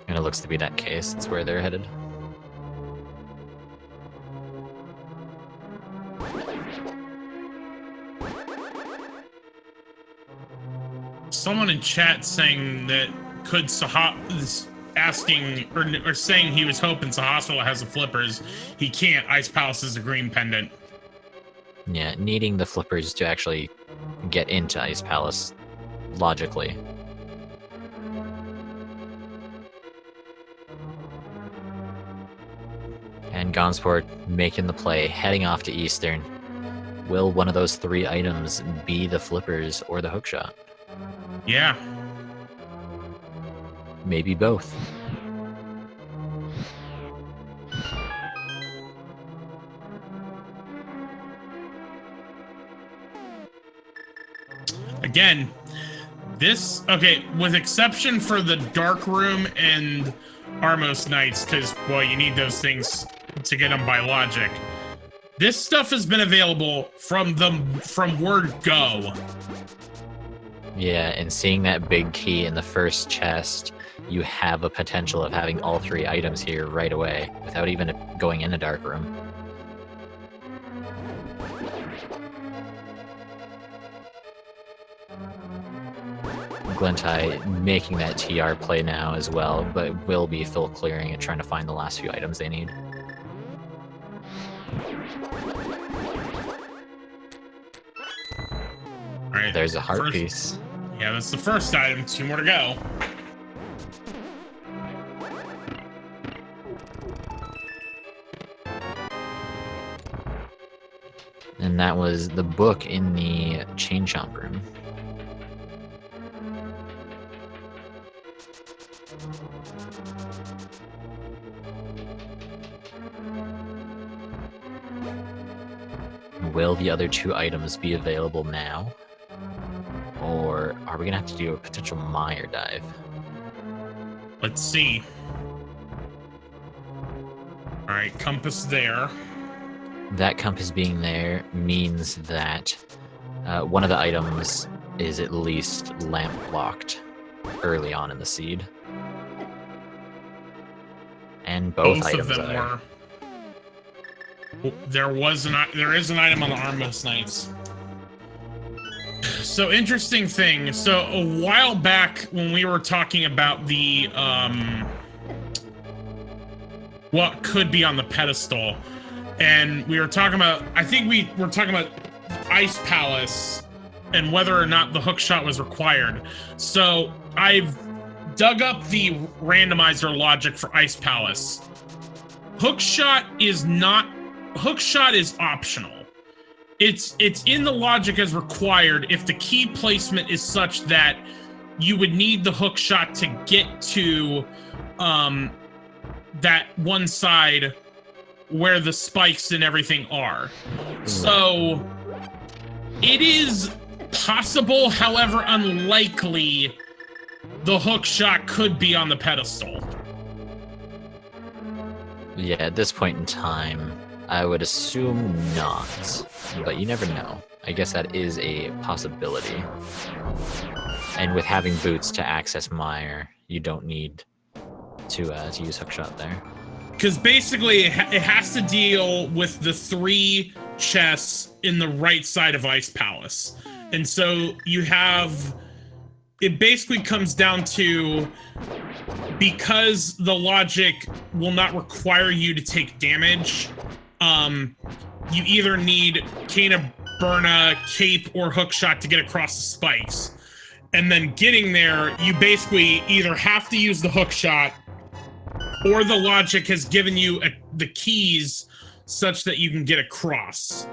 And it looks to be that case. It's where they're headed. Someone in chat saying that could is asking or saying he was hoping Sahasrahla has the flippers. He can't. Ice Palace is a green pendant. Yeah, needing the flippers to actually get into Ice Palace logically. And Gonzspor making the play, heading off to Eastern. Will one of those three items be the flippers or the hookshot? Yeah. Maybe both. Again, this, okay, with exception for the Dark Room and Armos Knights, because, well, you need those things to get them by logic. This stuff has been available from word go. Yeah, and seeing that big key in the first chest, you have a potential of having all three items here right away without even going in a dark room. Glenntai making that TR play now as well, but will be full clearing and trying to find the last few items they need. All right, there's a heart piece. Yeah, that's the first item. 2 more to go. And that was the book in the chain chomp room. Will the other 2 items be available now? Or are we going to have to do a potential mire dive? Let's see. All right, compass there. That compass being there means that one of the items is at least lamp locked early on in the seed. And both items of them are. were. There is an item on the Armless Knights. So interesting thing. So a while back when we were talking about the what could be on the pedestal, and we were talking about, I think we were talking about Ice Palace and whether or not the hookshot was required. So I've dug up the randomizer logic for Ice Palace. Hookshot is optional. It's in the logic as required if the key placement is such that you would need the hookshot to get to that one side where the spikes and everything are. So it is possible, however unlikely, the hookshot could be on the pedestal. Yeah, at this point in time, I would assume not, but you never know. I guess that is a possibility. And with having boots to access mire, you don't need to use hookshot there. Because basically, it has to deal with the 3 chests in the right side of Ice Palace. And so you have... It basically comes down to, because the logic will not require you to take damage, you either need Cane of Burna, Cape, or Hookshot to get across the spikes. And then getting there, you basically either have to use the Hookshot, or the logic has given you the keys such that you can get across.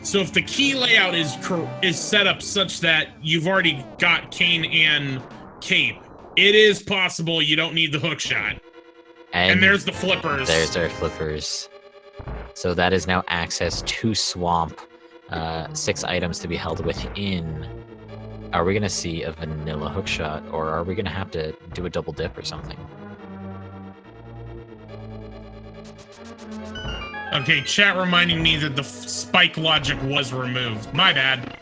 So if the key layout is set up such that you've already got Cane and Cape, it is possible you don't need the hookshot. And there's the flippers. There's our flippers. So that is now access to Swamp. 6 items to be held within. Are we going to see a vanilla hookshot, or are we going to have to do a double dip or something? Okay, chat reminding me that the spike logic was removed. My bad.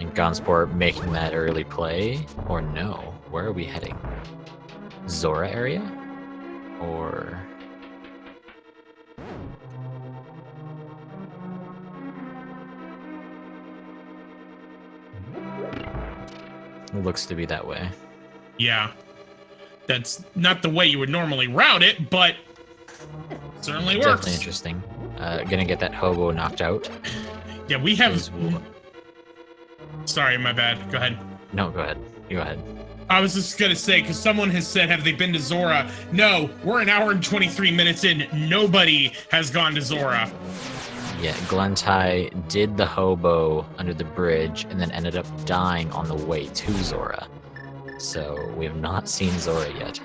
And Gonzspor making that early play, or no? Where are we heading? Zora area? Or... looks to be that way. Yeah. That's not the way you would normally route it, but certainly works. Definitely interesting. Gonna get that hobo knocked out. Yeah, we have... Sorry, my bad. Go ahead. No, go ahead. You go ahead. I was just gonna say, because someone has said, have they been to Zora? No, we're an hour and 23 minutes in. Nobody has gone to Zora. Yeah, Glenntai did the hobo under the bridge and then ended up dying on the way to Zora. So we have not seen Zora yet.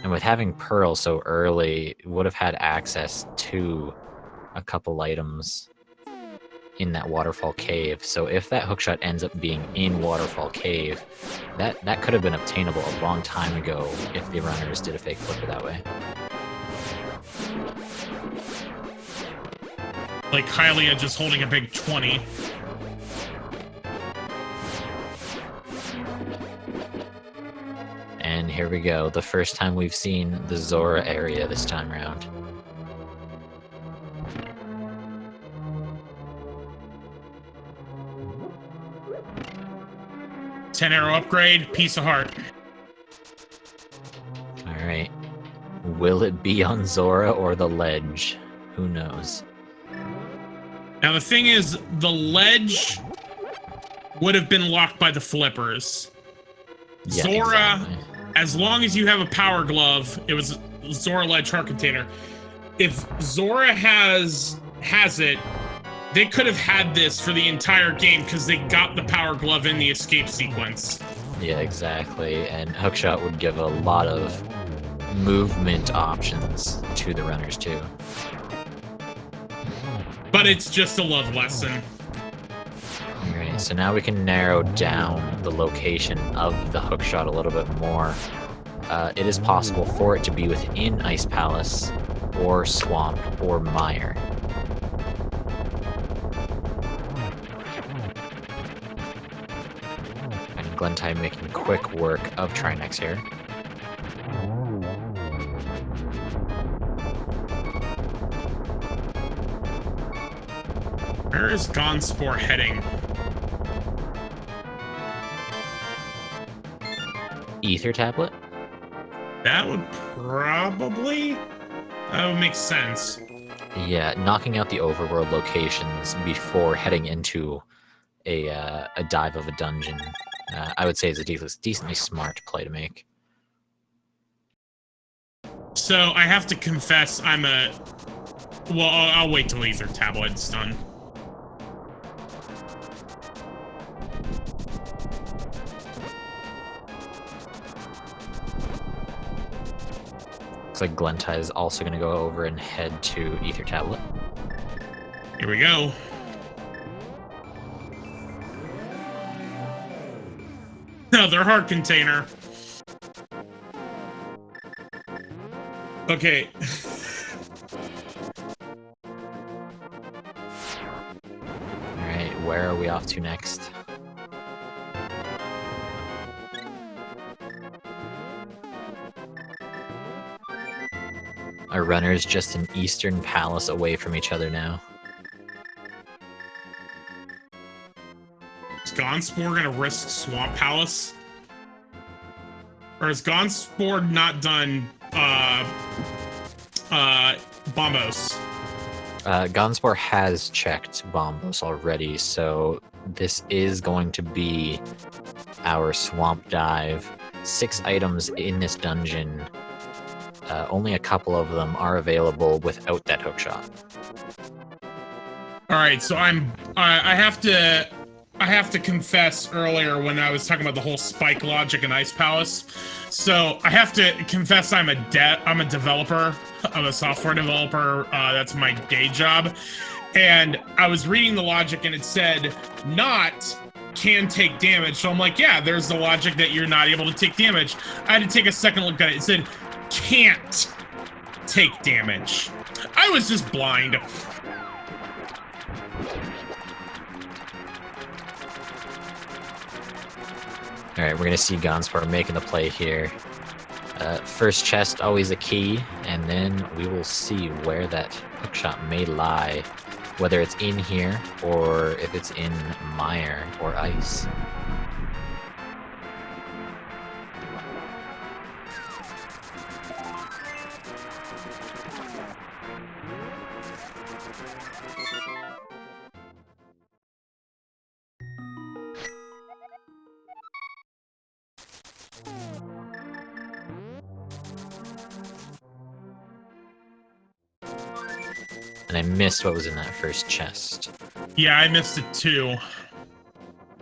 And with having Pearl so early, would have had access to a couple items in that Waterfall Cave. So if that hookshot ends up being in Waterfall Cave, that could have been obtainable a long time ago if the runners did a fake flipper that way. Like Hylia just holding a big 20. And here we go, the first time we've seen the Zora area this time around. Ten arrow upgrade, piece of heart. Alright. Will it be on Zora or the ledge? Who knows? Now the thing is, the ledge would have been locked by the flippers. Yeah, Zora, exactly. As long as you have a power glove, it was Zora ledge heart container. If Zora has it, they could have had this for the entire game because they got the power glove in the escape sequence. Yeah, exactly. And hookshot would give a lot of movement options to the runners too. But it's just a love lesson. Alright, so now we can narrow down the location of the hookshot a little bit more. It is possible for it to be within Ice Palace, or Swamp, or Mire. And Glenntai making quick work of Trinex here. Where is Gonzspor heading? Ether Tablet? That would make sense. Yeah, knocking out the overworld locations before heading into a dive of a dungeon, I would say is a decently smart play to make. So I have to confess, well, I'll wait till Ether Tablet's done. Looks like Glenntai is also going to go over and head to Ether Tablet. Here we go. Another heart container. Okay. Alright, where are we off to next? Our runners just an Eastern Palace away from each other now. Is Gonzspor gonna risk Swamp Palace? Or is Gonzspor not done Bombos? Gonzspor has checked Bombos already, so this is going to be our Swamp Dive. 6 items in this dungeon. Only a couple of them are available without that hookshot. All right, so I have to confess earlier when I was talking about the whole spike logic in Ice Palace. So I have to confess I'm a developer. I'm a software developer. That's my day job. And I was reading the logic and it said not can take damage. So I'm like, yeah, there's the logic that you're not able to take damage. I had to take a second look at it. It said can't take damage. I was just blind. Alright, we're going to see Gonzspor making the play here. First chest, always a key, and then we will see where that hookshot may lie. Whether it's in here, or if it's in mire or ice. And I missed what was in that first chest. Yeah, I missed it too.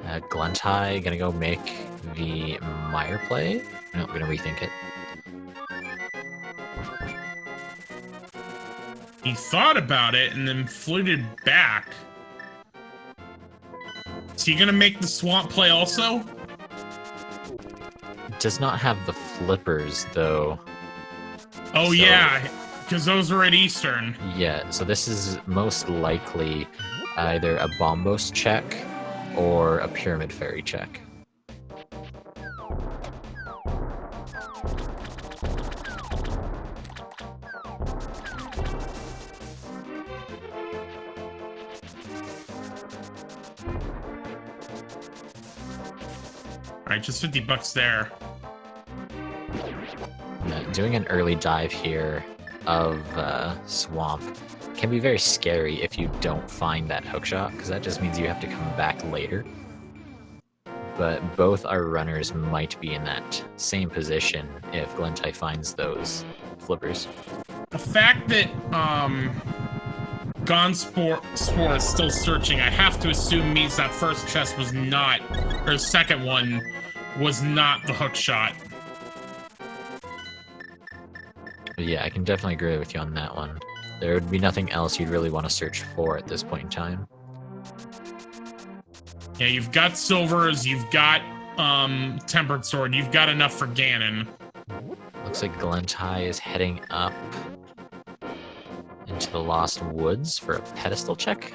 Glenntai gonna go make the mire play? No, gonna rethink it. He thought about it and then fluted back. Is he gonna make the swamp play also? Does not have the flippers though. Oh So- yeah, because those are at Eastern. Yeah, so this is most likely either a Bombos check or a Pyramid Fairy check. Alright, just $50 there. Doing an early dive here of Swamp can be very scary if you don't find that hookshot, because that just means you have to come back later. But both our runners might be in that same position if Glenntai finds those flippers. The fact that Gonzspor is still searching, I have to assume means that first chest was not, or second one was not the hook shot. Yeah, I can definitely agree with you on that one. There would be nothing else you'd really want to search for at this point in time. Yeah, you've got silvers, you've got tempered sword, you've got enough for Ganon. Looks like Glenntai is heading up into the Lost Woods for a pedestal check.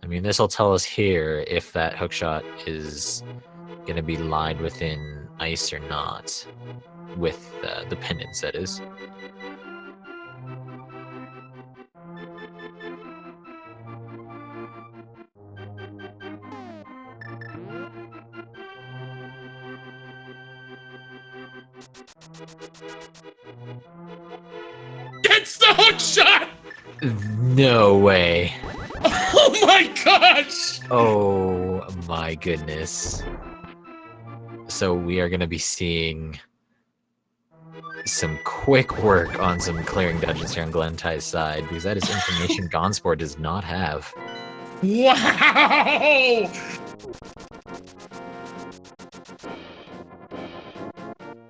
I mean, this will tell us here if that hookshot is going to be lined within ice or not, with the pendants, that is. It's the hook shot! No way. Oh my gosh! Oh my goodness. So we are going to be seeing some quick work on some clearing dungeons here on Glentai's side, because that is information Gonzspor does not have. Wow!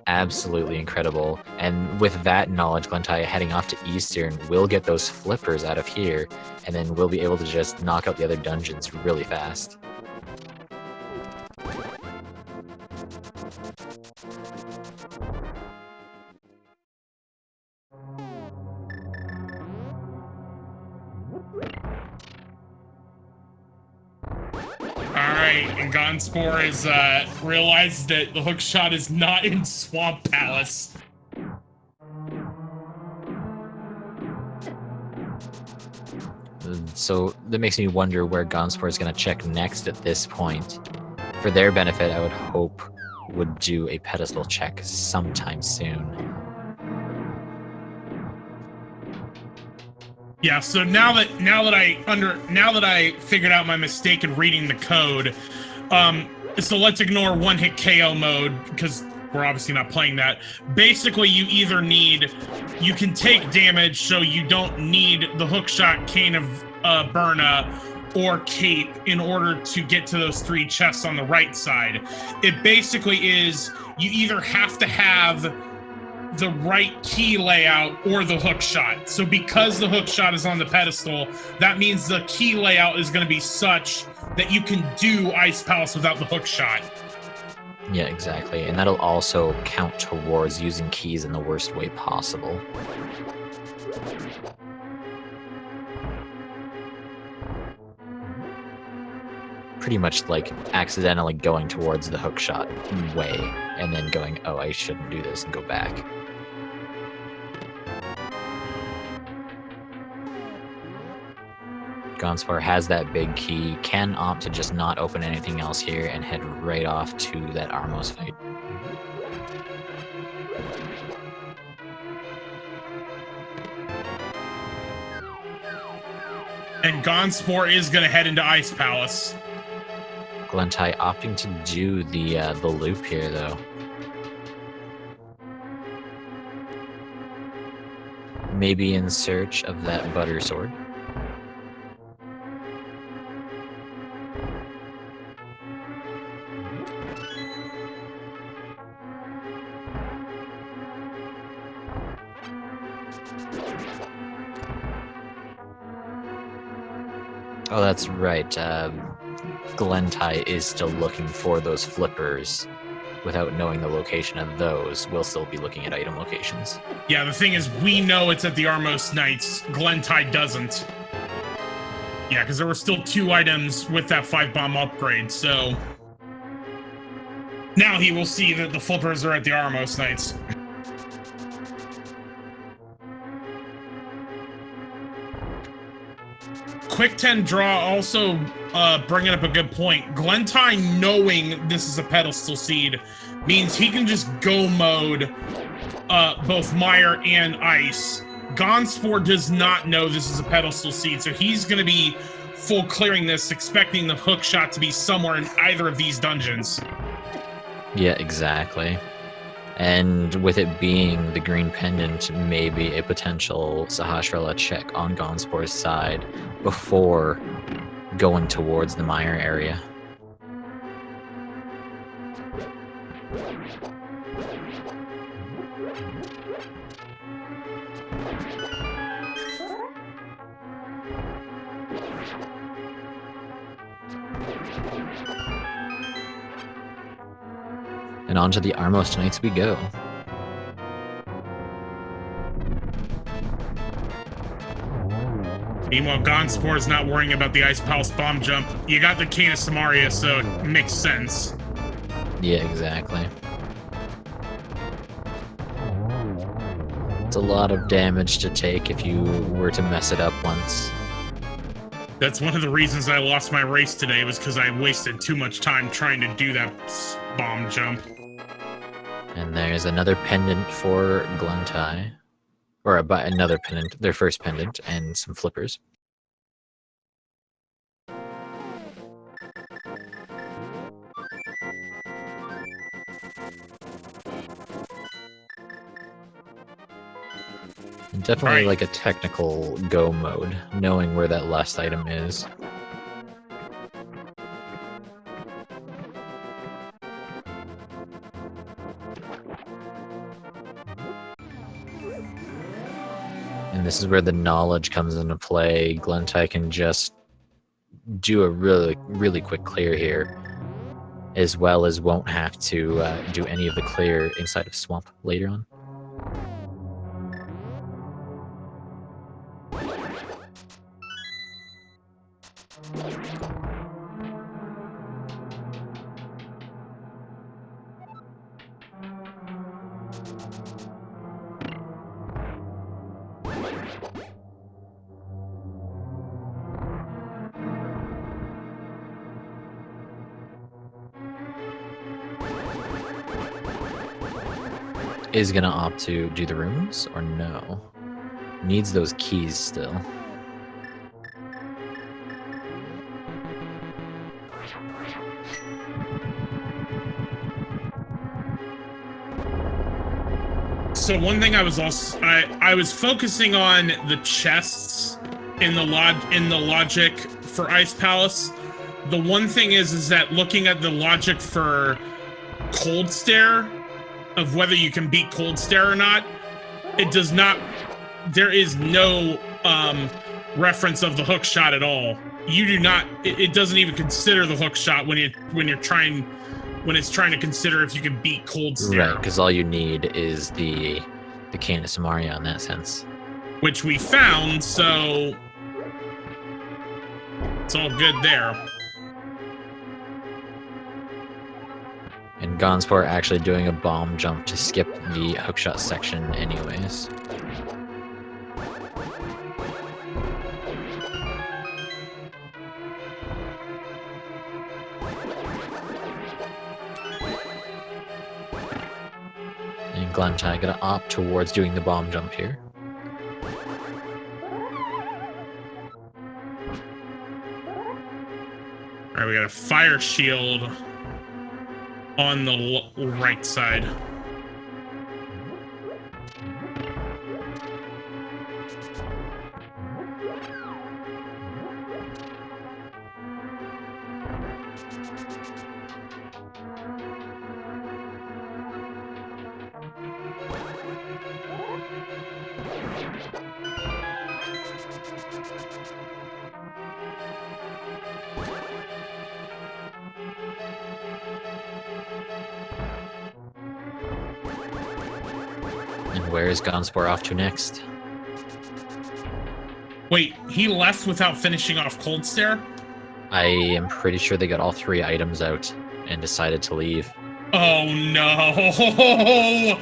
Absolutely incredible. And with that knowledge, Glenntai heading off to Eastern will get those flippers out of here, and then we'll be able to just knock out the other dungeons really fast. Alright, and Gonzspor has realized that the hook shot is not in Swamp Palace. So that makes me wonder where Gonzspor is going to check next at this point. For their benefit, I would hope would do a pedestal check sometime soon. Yeah, so now that I figured out my mistake in reading the code, so let's ignore one-hit KO mode because we're obviously not playing that. Basically, you can take damage, so you don't need the hookshot, Cane of Burna, or Cape in order to get to those 3 chests on the right side. It basically is you either have to have the right key layout or the hook shot. So because the hook shot is on the pedestal, that means the key layout is going to be such that you can do Ice Palace without the hook shot. Yeah, exactly. And that'll also count towards using keys in the worst way possible. Pretty much like accidentally going towards the hookshot way and then going, oh, I shouldn't do this, and go back. Gonzspor has that big key, can opt to just not open anything else here and head right off to that Armos fight. And Gonzspor is going to head into Ice Palace. Glenntai opting to do the loop here, though. Maybe in search of that butter sword. Oh, that's right. Glenntai is still looking for those flippers. Without knowing the location of those, we'll still be looking at item locations. Yeah, the thing is, we know it's at the Armos Knights. Glenntai doesn't. Yeah, because there were still 2 items with that 5-bomb upgrade, so... Now he will see that the flippers are at the Armos Knights. Quick 10 draw also bringing up a good point. Glenntai knowing this is a pedestal seed means he can just go mode both Mire and Ice. Gonzspor does not know this is a pedestal seed, so he's going to be full clearing this, expecting the hook shot to be somewhere in either of these dungeons. Yeah, exactly. And with it being the green pendant, maybe a potential Sahasrahla check on Gonzspor's side before going towards the Mire area. And on to the Armos Knights we go. Meanwhile, Gonzspor is not worrying about the Ice Palace bomb jump. You got the Cane of Samaria, so it makes sense. Yeah, exactly. It's a lot of damage to take if you were to mess it up once. That's one of the reasons I lost my race today, was because I wasted too much time trying to do that bomb jump. And there's another pendant for Glenntai. Or another pendant, their first pendant, and some flippers. And definitely like a technical go mode, knowing where that last item is. And this is where the knowledge comes into play. Glenntai can just do a really quick clear here, as well as won't have to do any of the clear inside of Swamp later on. Is gonna opt to do the rooms or no? Needs those keys still. So one thing I was also I was focusing on the chests in the logic for Ice Palace. The one thing is that looking at the logic for Cold Stare, of whether you can beat Cold Stare or not, it does not. There is no reference of the hook shot at all. You do not. It doesn't even consider the hook shot when it's trying to consider if you can beat Cold Stare. Right, because all you need is the Cane of Samaria in that sense, which we found. So it's all good there. And Gonzspor actually doing a bomb jump to skip the hookshot section anyways. And Glenntai gonna opt towards doing the bomb jump here. Alright, we got a fire shield on the right side. And where is Gonzspor off to next? Wait, he left without finishing off Cold Stare? I am pretty sure they got all 3 items out and decided to leave. Oh no!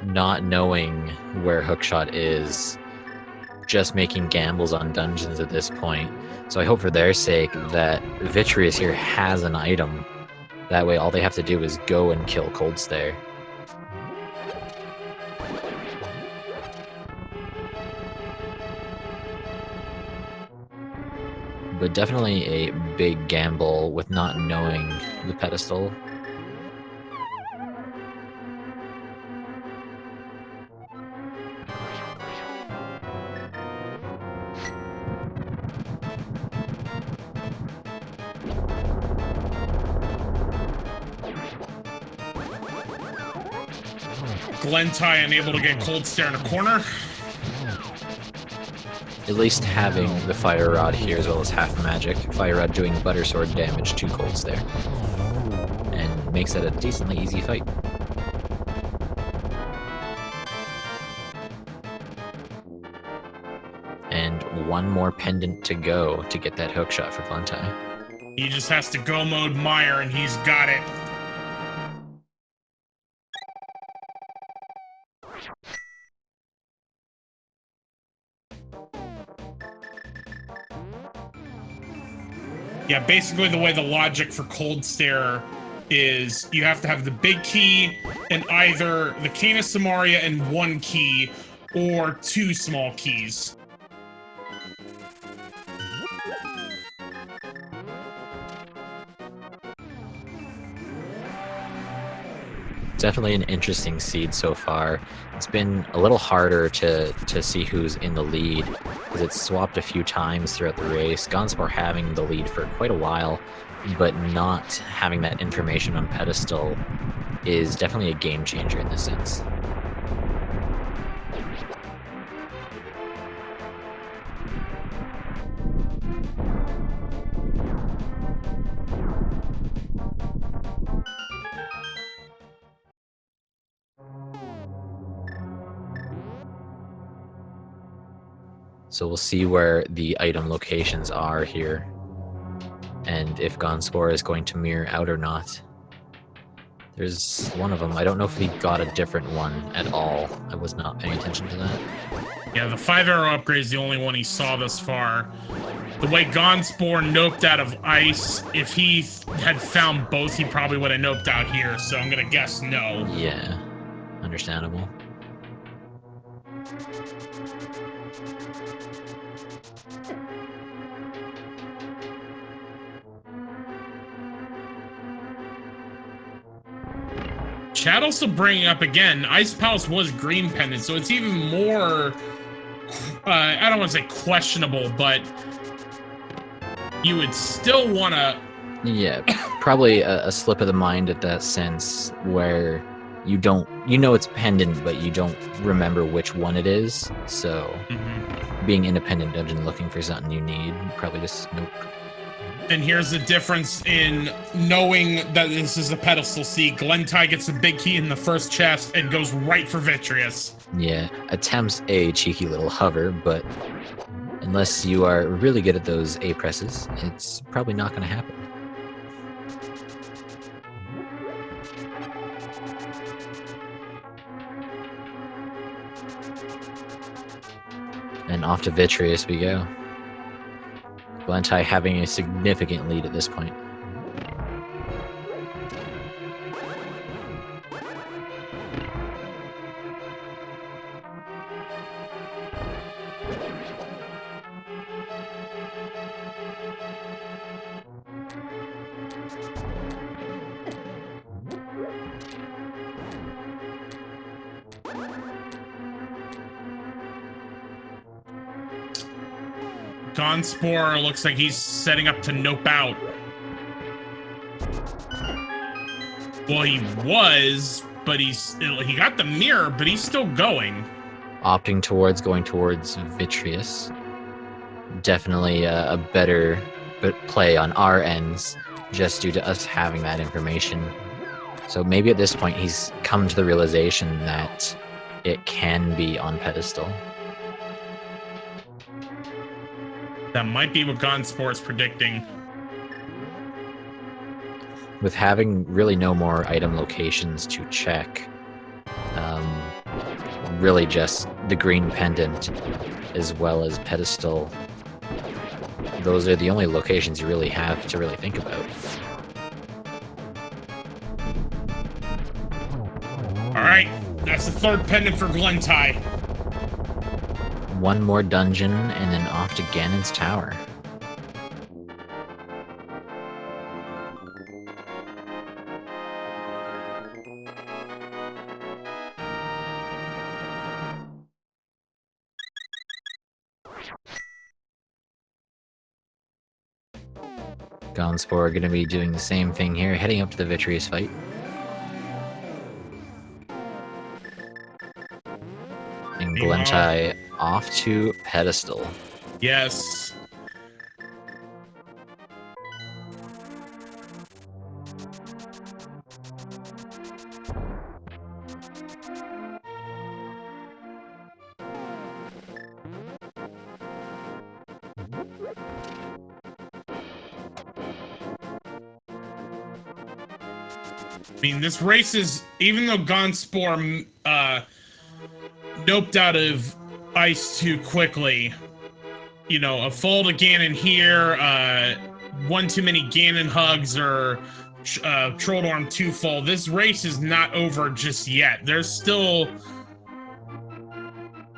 Not knowing where hookshot is, just making gambles on dungeons at this point. So I hope for their sake that Vitreous here has an item. That way all they have to do is go and kill Cold Stare. But definitely a big gamble with not knowing the pedestal. Glenntai unable to get Cold Stare in a corner. At least having the Fire Rod here as well as half magic. Fire Rod doing Butter Sword damage to Colts there. And makes that a decently easy fight. And one more pendant to go to get that hook shot for Glenntai. He just has to go mode Meyer and he's got it. Yeah, basically the way the logic for Cold Stare is you have to have the big key and either the Cane of Samaria and one key or two small keys. Definitely an interesting seed so far. It's been a little harder to see who's in the lead because it's swapped a few times throughout the race. Gonzspor having the lead for quite a while, but not having that information on pedestal is definitely a game changer in this sense. So we'll see where the item locations are here, and if Gonzspor is going to mirror out or not. There's one of them. I don't know if he got a different one at all. I was not paying attention to that. Yeah, the 5-arrow upgrade is the only one he saw thus far. The way Gonzspor noped out of ice, if he had found both, he probably would have noped out here, so I'm gonna guess no. Yeah, understandable. Chad also bringing up again, Ice Palace was green pendant, so it's even more, I don't want to say questionable, but you would still want to... Yeah, probably a slip of the mind at that sense where you don't, you know it's pendant, but you don't remember which one it is, so being independent dungeon looking for something you need, probably just nope. And here's the difference in knowing that this is a pedestal C. Glenntai gets a big key in the first chest and goes right for Vitreous. Yeah, attempts a cheeky little hover, but unless you are really good at those A presses, it's probably not going to happen. And off to Vitreous we go. Glenntai having a significant lead at this point. Gonzspor looks like he's setting up to nope out. Well, he was, but he got the mirror, but he's still going. Opting towards going towards Vitreous. Definitely a better play on our ends, just due to us having that information. So maybe at this point he's come to the realization that it can be on pedestal. That might be what Gonzspor is predicting. With having really no more item locations to check, really just the green pendant as well as pedestal, those are the only locations you really have to really think about. Alright, that's the third pendant for Glenntai. One more dungeon, and then off to Ganon's Tower. Gonzspor are going to be doing the same thing here, heading up to the Vitreous fight. And Glenntai off to pedestal. Yes. I mean, this race is, even though Gonzspor noped out of ice too quickly, you know, a fall to Ganon here, one too many Ganon hugs, or Trolldorm 2 fall. This race is not over just yet. There's still...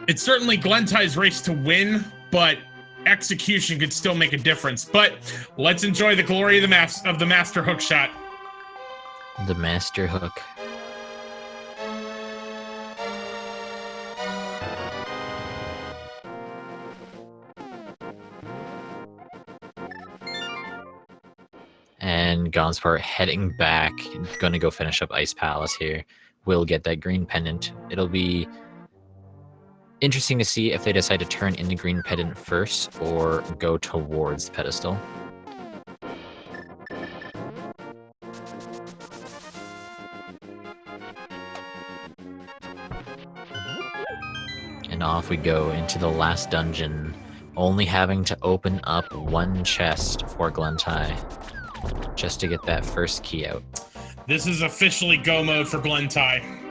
It's certainly Glenntai's race to win, but execution could still make a difference. But let's enjoy the glory of the master hook shot. The master hook. And Gonzspor heading back, gonna go finish up Ice Palace here. Will get that green pendant. It'll be interesting to see if they decide to turn in the green pendant first or go towards the pedestal. And off we go into the last dungeon, only having to open up one chest for Glenntai, just to get that first key out. This is officially go mode for Glenntai.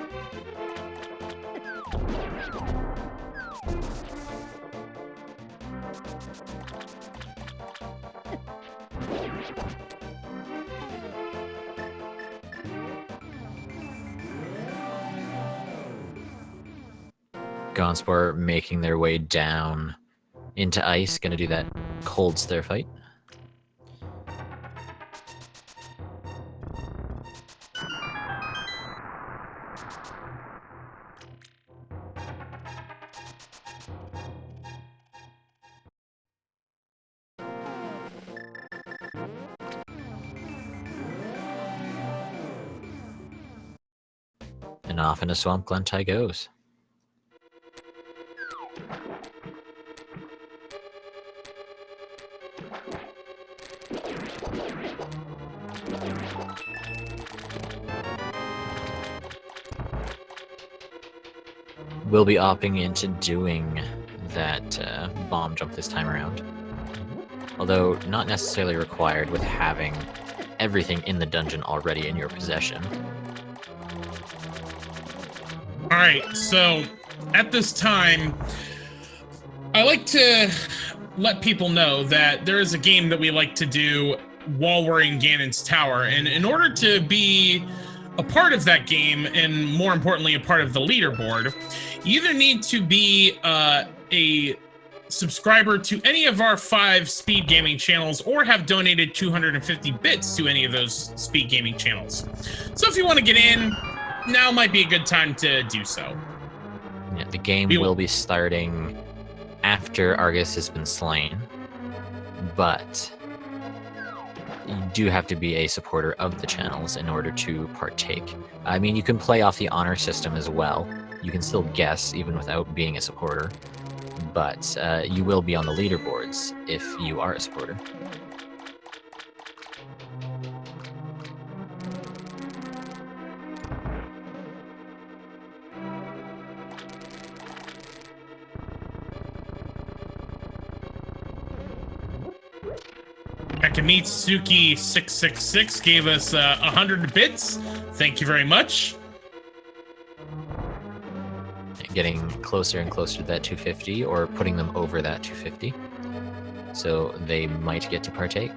Gonzspor making their way down into ice, gonna do that cold stare fight. And off into Swamp Glenntai goes. We'll be opting into doing that bomb jump this time around. Although not necessarily required with having everything in the dungeon already in your possession. Alright, so at this time, I like to let people know that there is a game that we like to do while we're in Ganon's Tower, and in order to be a part of that game, and more importantly, a part of the leaderboard, you either need to be a subscriber to any of our 5 speed gaming channels or have donated 250 bits to any of those speed gaming channels. So if you want to get in, now might be a good time to do so. Yeah, the game will be starting after Argus has been slain, but you do have to be a supporter of the channels in order to partake. I mean, you can play off the honor system as well. You can still guess even without being a supporter, but you will be on the leaderboards if you are a supporter. Akamitsuki666 gave us 100 bits. Thank you very much. Getting closer and closer to that 250, or putting them over that 250. So they might get to partake.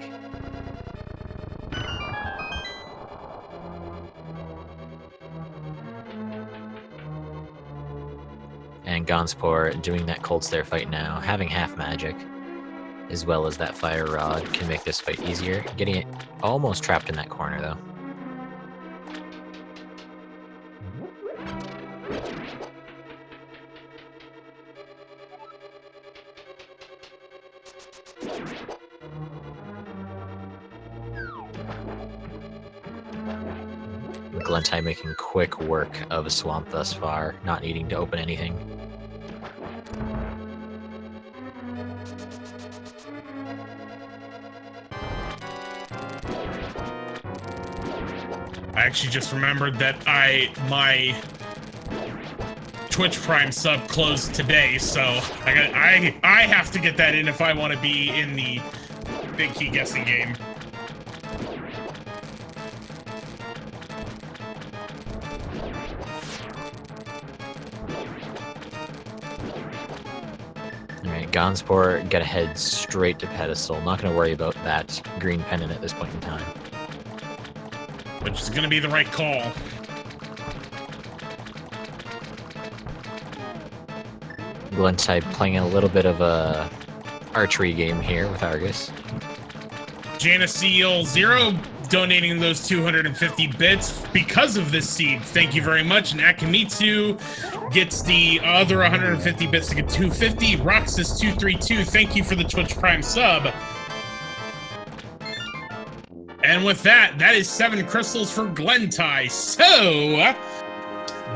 And Gonzspor doing that cold stare fight now, having half magic, as well as that fire rod, can make this fight easier. Getting it almost trapped in that corner, though. Glenntai making quick work of a swamp thus far, not needing to open anything. I actually just remembered that my Twitch Prime sub closed today, so I have to get that in if I want to be in the big key guessing game. Alright, Gonzspor, gotta head straight to pedestal. Not gonna worry about that green pennant at this point in time. Which is gonna be the right call. Glenntai playing a little bit of a archery game here with Argus. Janiceal Zero donating those 250 bits because of this seed. Thank you very much. And Akamitsu gets the other 150 bits to get 250. Roxas232, thank you for the Twitch Prime sub. And with that, that is 7 crystals for Glenntai. So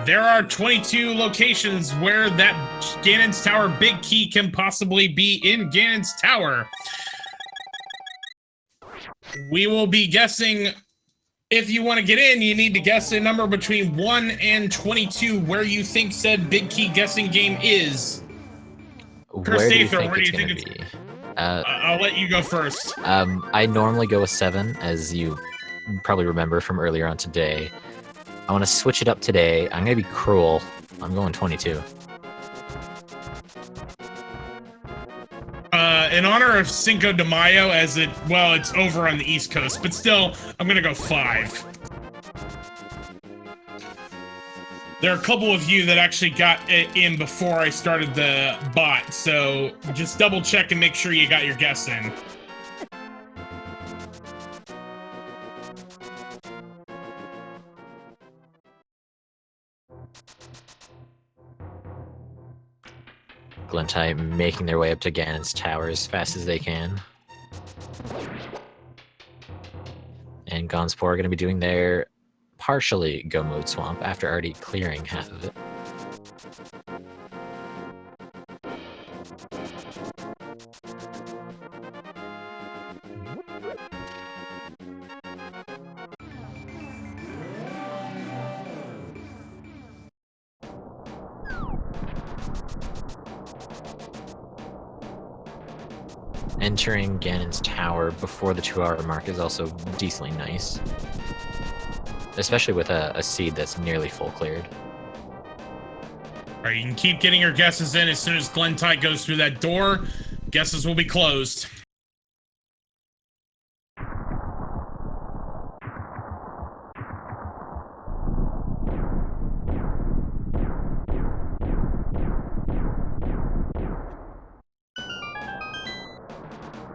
there are 22 locations where that Ganon's Tower big key can possibly be in Ganon's Tower. We will be guessing. If you want to get in, you need to guess a number between 1 and 22 where you think said big key guessing game is. Where do you think it's going to be? I'll let you go first. I normally go with 7, as you probably remember from earlier on today. I want to switch it up today. I'm going to be cruel. I'm going 22. In honor of Cinco de Mayo, as it's over on the East Coast, but still, I'm gonna go 5. There are a couple of you that actually got it in before I started the bot, so just double check and make sure you got your guess in. Glenntai making their way up to Ganon's Tower as fast as they can. And Gonzspor are going to be doing their partially go mode swamp after already clearing half of it. Entering Ganon's Tower before the 2-hour mark is also decently nice. Especially with a seed that's nearly full cleared. Alright, you can keep getting your guesses in. As soon as Glenntai goes through that door, guesses will be closed.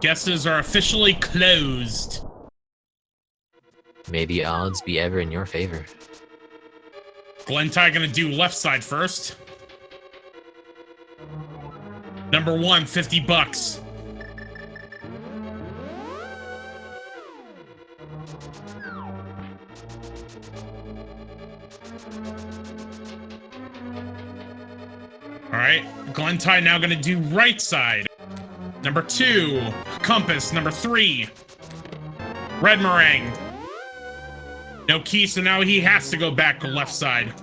Guesses are officially closed. May the odds be ever in your favor. Glenntai gonna do left side first. Number 1, 50 bucks. Alright, Glenntai now gonna do right side. Number 2, compass. Number 3, red meringue. No key, so now he has to go back to left side.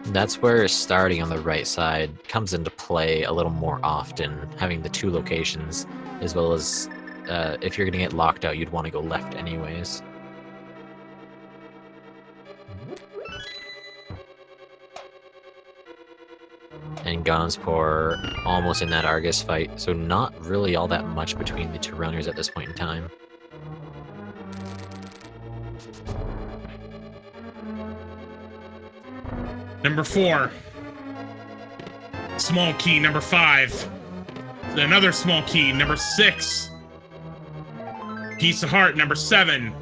That's where starting on the right side comes into play a little more often, having the 2 locations, as well as if you're going to get locked out, you'd want to go left anyways. And Gonzspor almost in that Argus fight, so not really all that much between the 2 runners at this point in time. Number 4, small key. Number 5, another small key. Number 6, piece of heart. Number 7,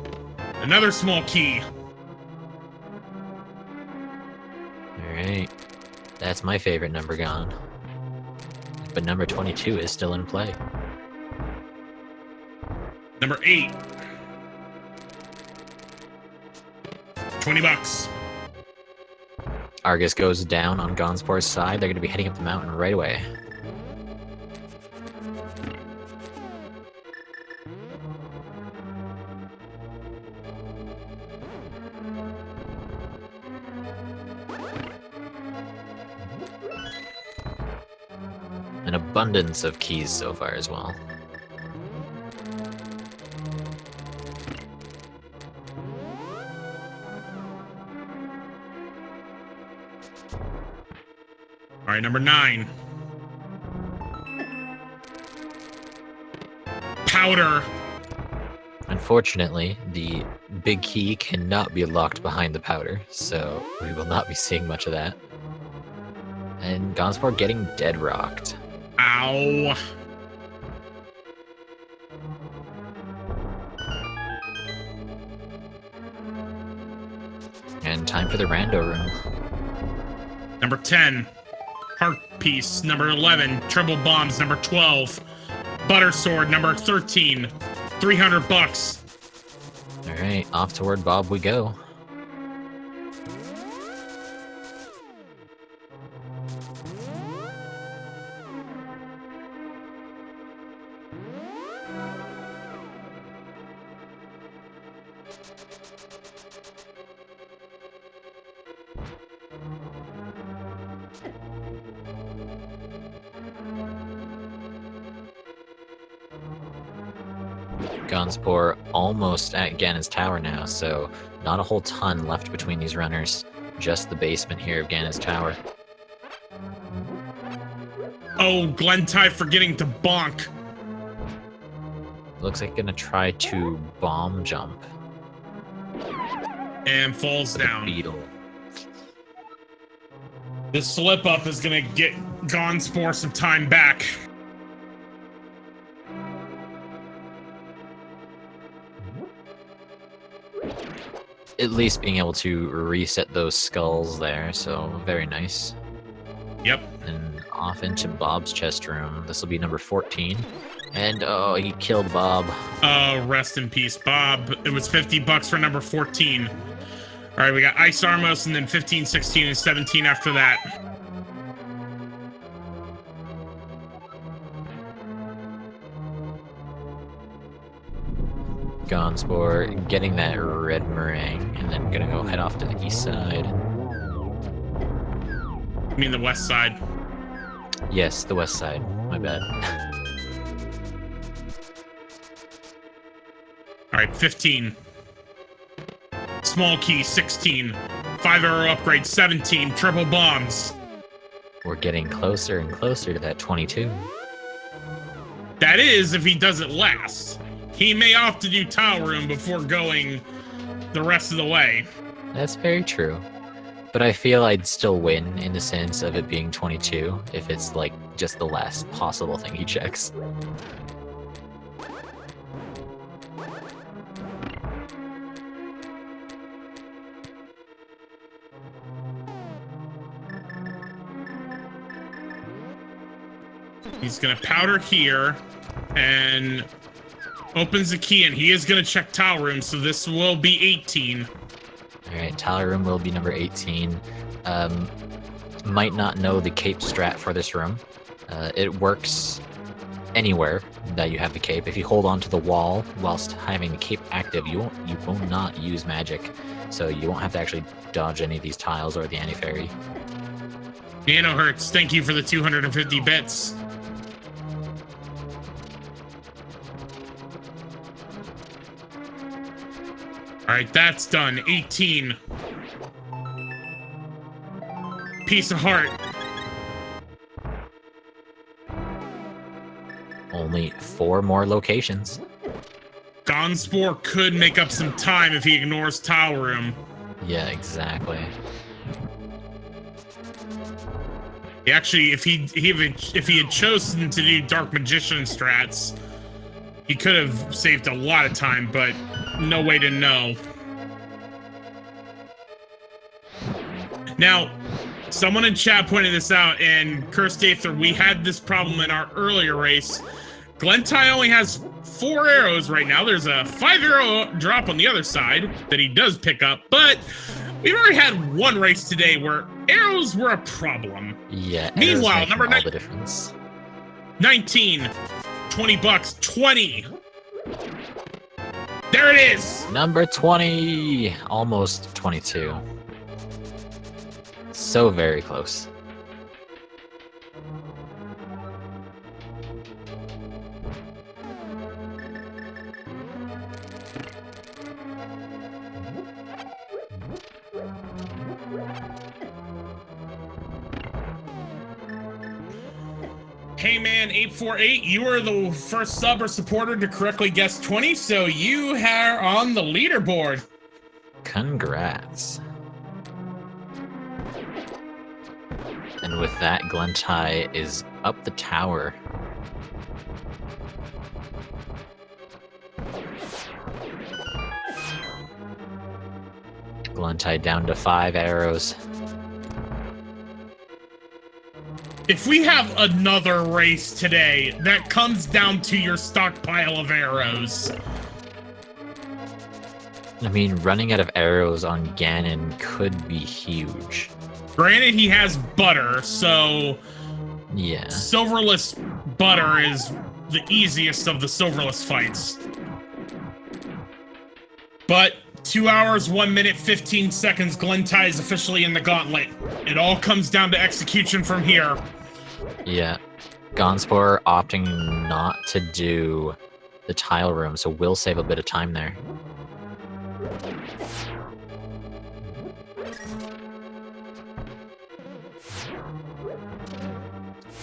another small key. Alright, that's my favorite number gone. But number 22 is still in play. Number 8, 20 bucks. Argus goes down on Gonzspor's side. They're going to be heading up the mountain right away. an abundance of keys so far as well. All right, number 9. Powder. Unfortunately, the big key cannot be locked behind the powder, so we will not be seeing much of that. And Gonzspor getting dead rocked. Ow. And time for the rando room. Number 10. Heart piece. Number 11. Triple bombs. Number 12. Butter sword. Number 13. $300. Alright, off toward Bob we go. Gonzspor almost at Ganon's tower now, so not a whole ton left between these runners. Just the basement here of Ganon's tower. Oh, Glenntai forgetting to bonk. Looks like gonna try to bomb jump. And falls with a down. beetle. This slip up is gonna get Gonzspor some time back. At least being able to reset those skulls there, so very nice. Yep. And off into Bob's chest room. This will be number 14. And oh, he killed Bob. Rest in peace, Bob. It was $50 for number 14. All right, we got Ice Armos and then 15, 16, and 17 after that. Gonzspor getting that red meringue, and then gonna go head off to the east side. I mean the west side. Yes, the west side. My bad. All right, 15. Small key, 16. 5-arrow upgrade, 17. Triple bombs. We're getting closer and closer to that 22. That is, if he does it last. He may opt to do tile room before going the rest of the way. That's very true. But I feel I'd still win in the sense of it being 22 if it's like just the last possible thing he checks. He's gonna powder here and opens the key, and he is gonna check tile room, so this will be 18. Alright, tile room will be number 18. Might not know the cape strat for this room. It works anywhere that you have the cape. If you hold onto the wall whilst having the cape active, you will not use magic, so you won't have to actually dodge any of these tiles or the anti-fairy. Nanohertz, thank you for the 250 bits. All right, that's done. 18. Piece of heart. Only 4 more locations. Gonzspor could make up some time if he ignores tile room. Yeah, exactly. Actually, if he had chosen to do Dark Magician strats, he could have saved a lot of time, but no way to know. Now, someone in chat pointed this out, and Cursed Aether, we had this problem in our earlier race. Glenntai only has 4 arrows right now. There's a 5-arrow drop on the other side that he does pick up, but we've already had one race today where arrows were a problem. Yeah. Meanwhile, number all the difference. 19, $20, 20. There it is. Number 20, almost 22. So very close. Hey man, 848, you are the first sub or supporter to correctly guess 20, so you are on the leaderboard. Congrats. And with that, Glenntai is up the tower. Glenntai down to 5 arrows. If we have another race today, that comes down to your stockpile of arrows. I mean, running out of arrows on Ganon could be huge. Granted, he has butter, so Yeah. silverless butter is the easiest of the silverless fights. But 2 hours, 1 minute, 15 seconds, Glenntai is officially in the gauntlet. It all comes down to execution from here. Yeah. Gonzspor opting not to do the tile room, so we'll save a bit of time there.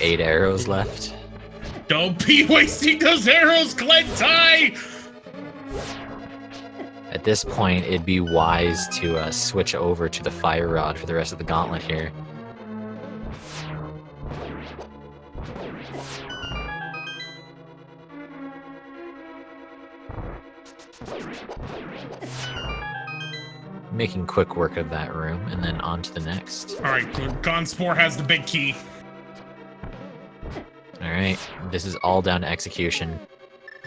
Eight arrows left. Don't be wasting those arrows, Glenntai! At this point, it'd be wise to switch over to the fire rod for the rest of the gauntlet here. Making quick work of that room, and then on to the next. Alright, Gonzspor has the big key. Alright, this is all down to execution.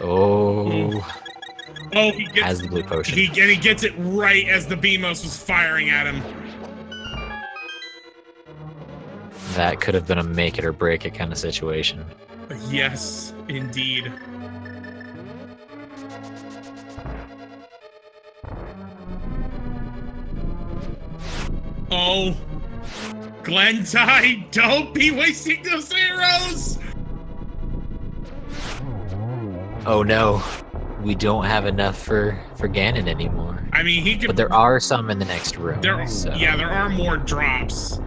Oh, Oh, he gets, has the blue potion. he gets it right as the Beamos was firing at him. That could have been a make it or break it kind of situation. Yes, indeed. Oh, Glenntai, don't be wasting those arrows! Oh no, we don't have enough for Ganon anymore. I mean, he could. But there are some in the next room. So. Yeah, there are more drops.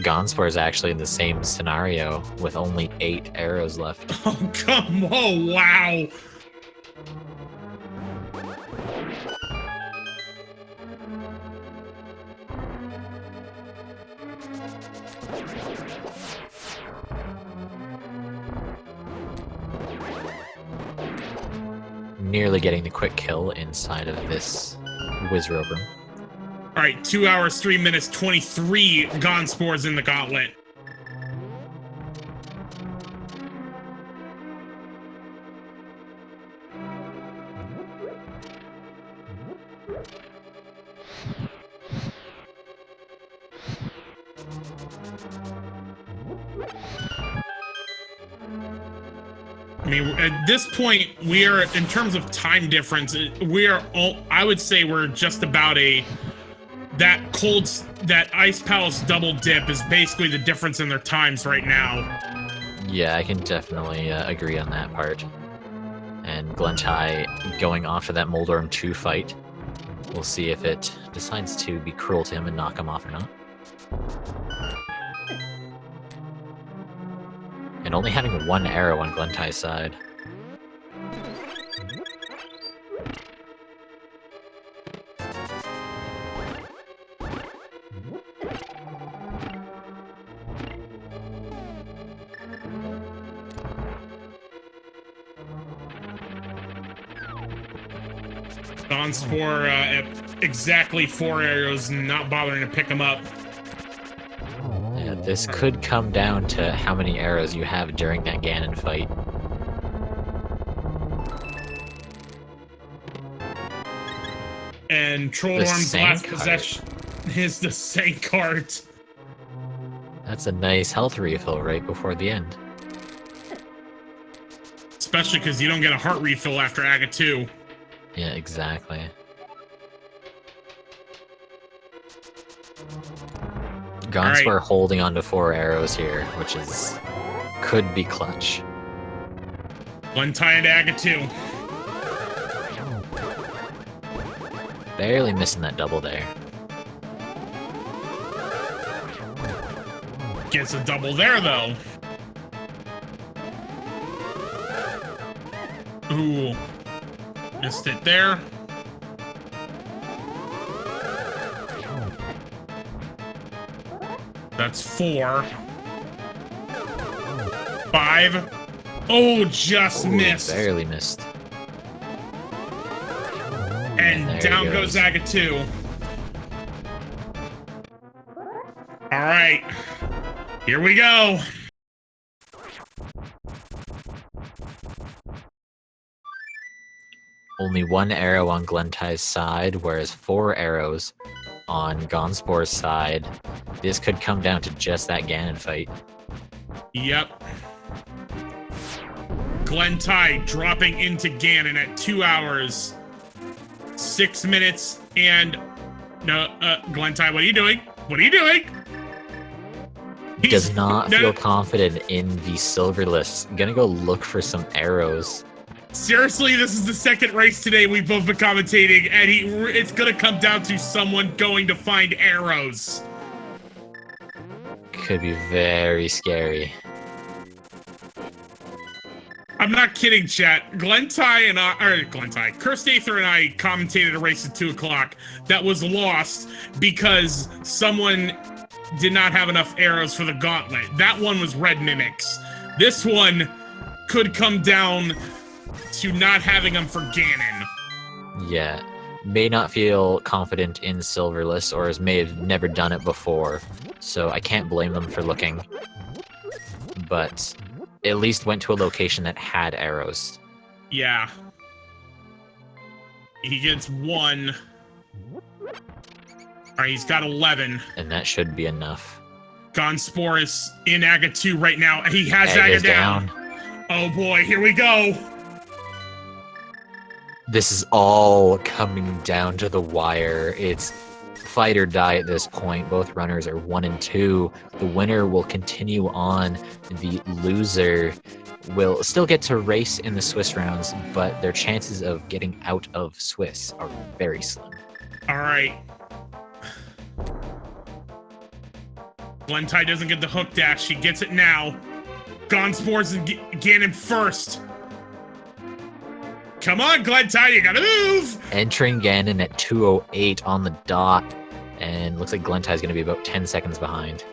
Gonzspor is actually in the same scenario with only 8 arrows left. Oh, come on. Oh, wow. Nearly getting the quick kill inside of this Wizrobe room. All right, 2 hours, 3 minutes, 23 Gonzspors in the gauntlet. I mean, at this point, we are, in terms of time difference, we are all, I would say we're just about that Ice Palace double dip is basically the difference in their times right now. Yeah, I can definitely agree on that part. And Glenntai going off to that Moldorm 2 fight. We'll see if it decides to be cruel to him and knock him off or not. And only having 1 arrow on Glentai's side. Gonzspor at exactly 4 arrows, not bothering to pick him up. Yeah, this could come down to how many arrows you have during that Ganon fight. And Trollworm's last possession is the Sank Cart. That's a nice health refill right before the end. Especially because you don't get a heart refill after Aga 2. Yeah, exactly. Gonzspor holding on to 4 arrows here, which could be clutch. Glenntai into Aga 2. Barely missing that double there. Gets a double there, though. Ooh. Missed it there. That's 4. 5. Oh, just missed. Barely missed. And down goes Agatu. All right. Here we go. Only 1 arrow on Glentai's side, whereas 4 arrows on Gonzspor's side. This could come down to just that Ganon fight. Yep. Glenntai dropping into Ganon at 2 hours, 6 minutes, and... No, Glenntai, what are you doing? What are you doing? He does not feel confident in the silver list. Gonna go look for some arrows. Seriously, this is the second race today we've both been commentating, and it's gonna come down to someone going to find arrows. Could be very scary. I'm not kidding, chat. Glenntai and Cursed Aether and I commentated a race at 2 o'clock that was lost because someone did not have enough arrows for the gauntlet. That one was red mimics. This one could come down to not having them for Ganon. Yeah, may not feel confident in Silverless, or may have never done it before, so I can't blame them for looking. But at least went to a location that had arrows. Yeah. He gets 1. Alright, he's got 11. And that should be enough. Gonzspor is in Aga 2 right now. He has Aga down. Oh boy, here we go. This is all coming down to the wire. It's fight or die at this point. Both runners are 1 and 2. The winner will continue on. The loser will still get to race in the Swiss rounds, but their chances of getting out of Swiss are very slim. All right. Glenntai doesn't get the hook dash. He gets it now. Gonzspor's Ganon first. Come on, Glenntai, you gotta move! Entering Ganon at 2:08 on the dot, and looks like Glentai's gonna be about 10 seconds behind.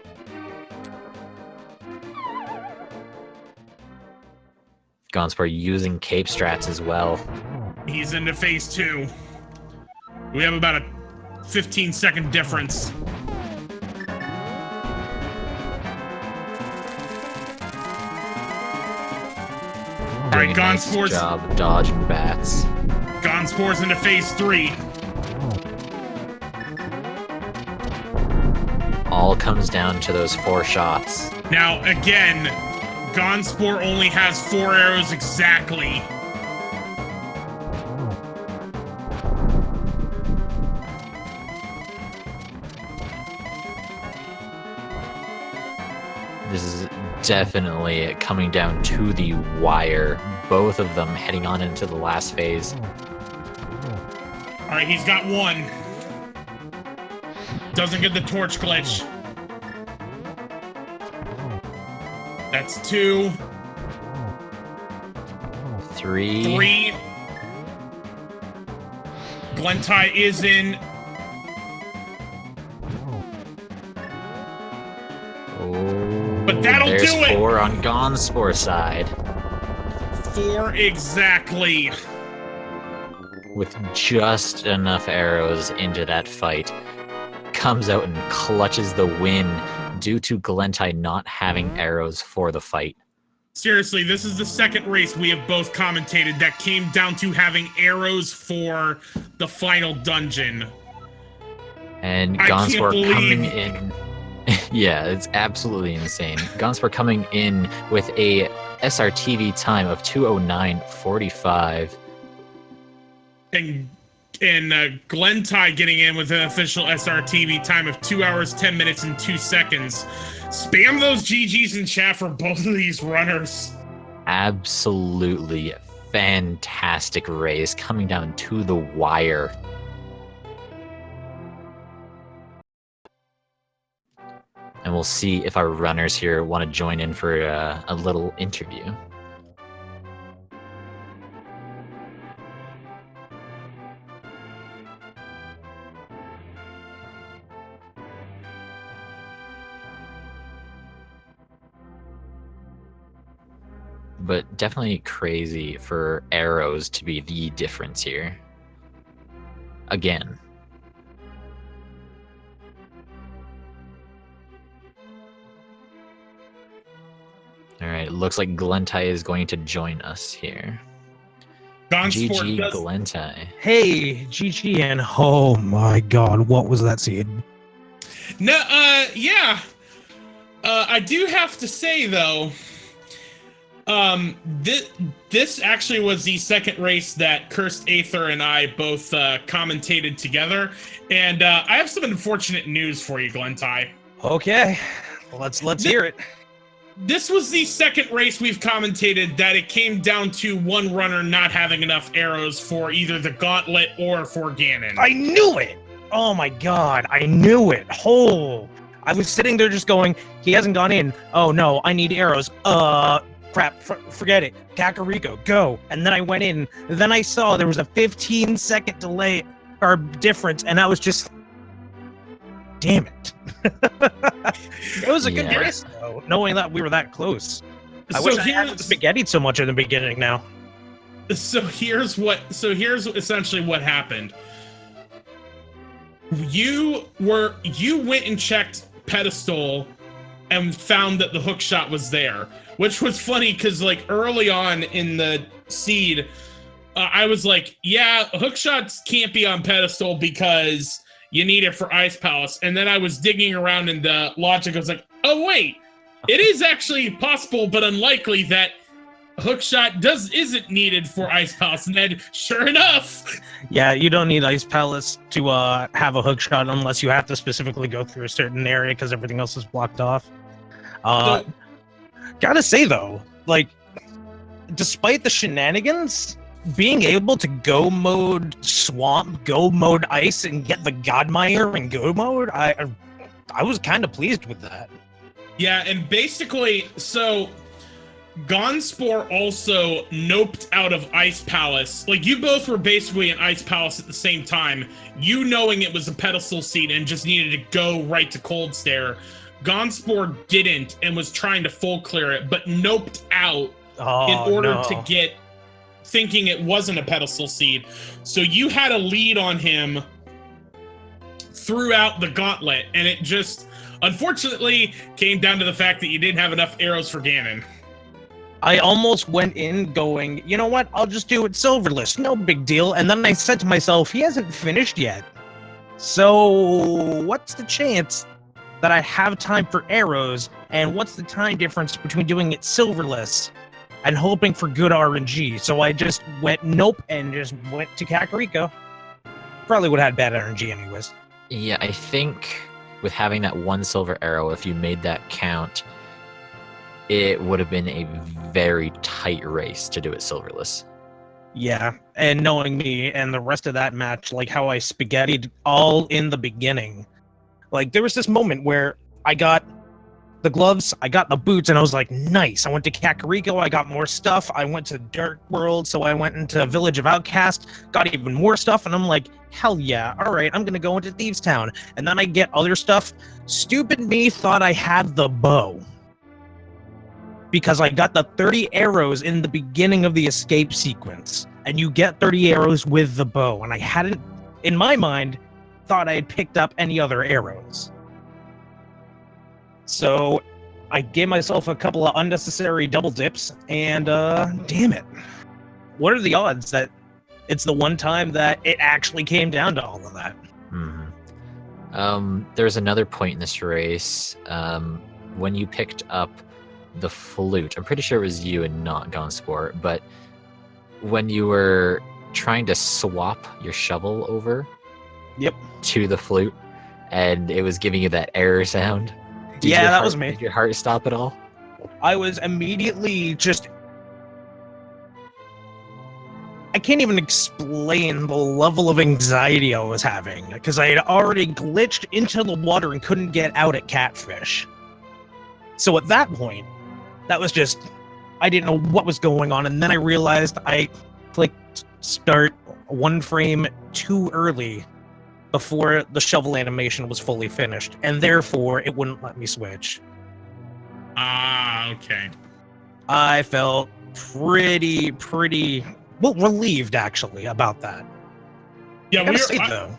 Gonzspor using cape strats as well. He's into phase 2. We have about a 15-second difference. All right, Gonzspor's job dodging bats. Gonzspor's into phase 3. All comes down to those 4 shots. Now, again, Gonzspor only has 4 arrows exactly. This is definitely coming down to the wire. Both of them heading on into the last phase. All right, he's got 1. Doesn't get the torch glitch. That's 2. 3. Glenntai is in. But that'll There's do it! 4 on Gonzspor's side. 4 exactly. With just enough arrows into that fight. Comes out and clutches the win due to Glenntai not having arrows for the fight. Seriously, this is the second race we have both commentated that came down to having arrows for the final dungeon. And Gonzspor coming in... Yeah, it's absolutely insane. Gonzspor coming in with a SRTV time of 2:09:45. And Glenntai getting in with an official SRTV time of 2 hours, 10 minutes, and 2 seconds. Spam those GGs in chat for both of these runners. Absolutely fantastic race coming down to the wire. And we'll see if our runners here want to join in for a little interview. But definitely crazy for arrows to be the difference here. Again. Alright, looks like Glenntai is going to join us here. Gonzspor GG Glenntai. Hey, GG, and oh my god, what was that scene? No, yeah. I do have to say, though, this actually was the second race that Cursed Aether and I both commentated together, and I have some unfortunate news for you, Glenntai. Okay, let's hear it. This was the second race we've commentated that it came down to one runner not having enough arrows for either the gauntlet or for Ganon. I knew it! Oh my god, I knew it! Oh, I was sitting there just going, he hasn't gone in. Oh no, I need arrows. Crap, forget it. Kakariko, go. And then I went in. Then I saw there was a 15-second delay or difference, and I was just, damn it. It was a good race, though, knowing that we were that close. I wish I hadn't spaghettied so much in the beginning now. So here's essentially what happened. You went and checked pedestal and found that the hook shot was there, which was funny because like early on in the seed, I was like, yeah, hook shots can't be on pedestal because you need it for Ice Palace. And then I was digging around in the logic. I was like, oh wait, it is actually possible but unlikely that hookshot isn't needed for Ice Palace. And then sure enough, yeah, you don't need Ice Palace to have a hookshot unless you have to specifically go through a certain area because everything else is blocked off. Gotta say though, like, despite the shenanigans, being able to go mode swamp, go mode ice, and get the Godmire in go mode, I was kind of pleased with that. Yeah, and basically, so Gonzspor also noped out of Ice Palace. Like, you both were basically in Ice Palace at the same time, you knowing it was a pedestal seat and just needed to go right to Cold Stare. Gonzspor didn't and was trying to full clear it, but noped out in order to get, thinking it wasn't a pedestal seed. So you had a lead on him throughout the gauntlet, and it just unfortunately came down to the fact that you didn't have enough arrows for Ganon. I almost went in going, you know what, I'll just do it silverless, no big deal. And then I said to myself, he hasn't finished yet. So what's the chance that I have time for arrows, and what's the time difference between doing it silverless and hoping for good RNG? So I just went nope and just went to Kakariko. Probably would have had bad RNG anyways. Yeah, I think with having that one silver arrow, if you made that count, it would have been a very tight race to do it silverless. Yeah, and knowing me and the rest of that match, like how I spaghettied all in the beginning. Like, there was this moment where I got the gloves, I got the boots, and I was like, nice. I went to Kakariko, I got more stuff. I went to Dark World, so I went into Village of Outcast, got even more stuff, and I'm like, hell yeah, all right, I'm gonna go into Thieves Town. And then I get other stuff. Stupid me thought I had the bow, because I got the 30 arrows in the beginning of the escape sequence, and you get 30 arrows with the bow, and I hadn't, in my mind, thought I had picked up any other arrows. So I gave myself a couple of unnecessary double dips, and damn it. What are the odds that it's the one time that it actually came down to all of that? There's another point in this race when you picked up the flute. I'm pretty sure it was you and not Gonzspor, but when you were trying to swap your shovel over to the flute, and it was giving you that error sound. That was me. Did your heart stop at all? I was immediately just I can't even explain the level of anxiety I was having because I had already glitched into the water and couldn't get out at Catfish. So at that point, that was just, I didn't know what was going on, and then I realized I clicked start one frame too early before the shovel animation was fully finished, and therefore it wouldn't let me switch. Ah, okay. I felt pretty, well, relieved actually about that. Yeah, I gotta say though,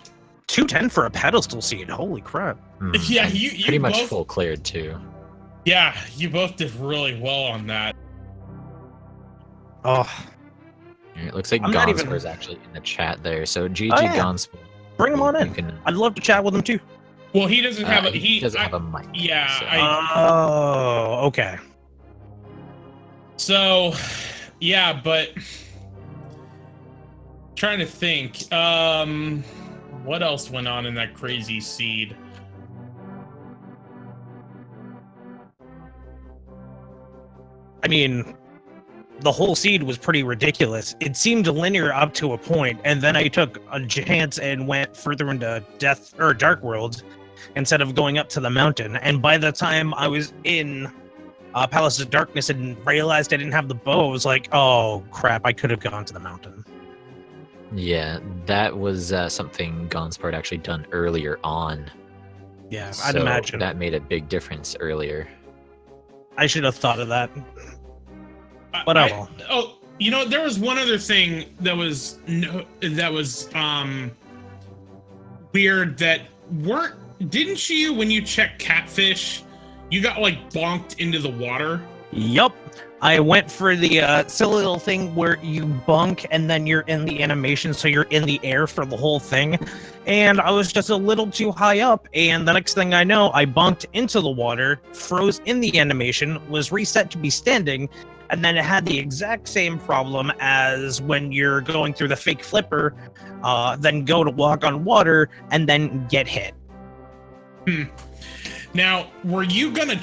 210 for a pedestal seed. Holy crap! Yeah, and you pretty much both, full cleared too. Yeah, you both did really well on that. Oh, It looks like I'm not Gonzspor even- is actually in the chat there. So GG Oh, yeah. Gonzspor. bring him on You in. can, I'd love to chat with him too. Well, he doesn't have a he doesn't have a mic. Yeah, so- Oh, okay. So, yeah, but trying to think. What else went on in that crazy seed? I mean, the whole seed was pretty ridiculous. It seemed linear up to a point, and then I took a chance and went further into Death or Dark World instead of going up to the mountain. And by the time I was in Palace of Darkness and realized I didn't have the bow, I was like, "Oh crap! I could have gone to the mountain." Yeah, that was something Gonzspor had actually done earlier on. Yeah, So I'd imagine. that made a big difference earlier. I should have thought of that. Whatever. Oh, you know, there was one other thing that was weird that didn't you, when you checked Catfish, you got like bonked into the water? Yup. I went for the silly little thing where you bunk and then you're in the animation, so you're in the air for the whole thing. And I was just a little too high up, and the next thing I know, I bunked into the water, froze in the animation, was reset to be standing, and then it had the exact same problem as when you're going through the fake flipper, then go to walk on water, and then get hit. Now, were you gonna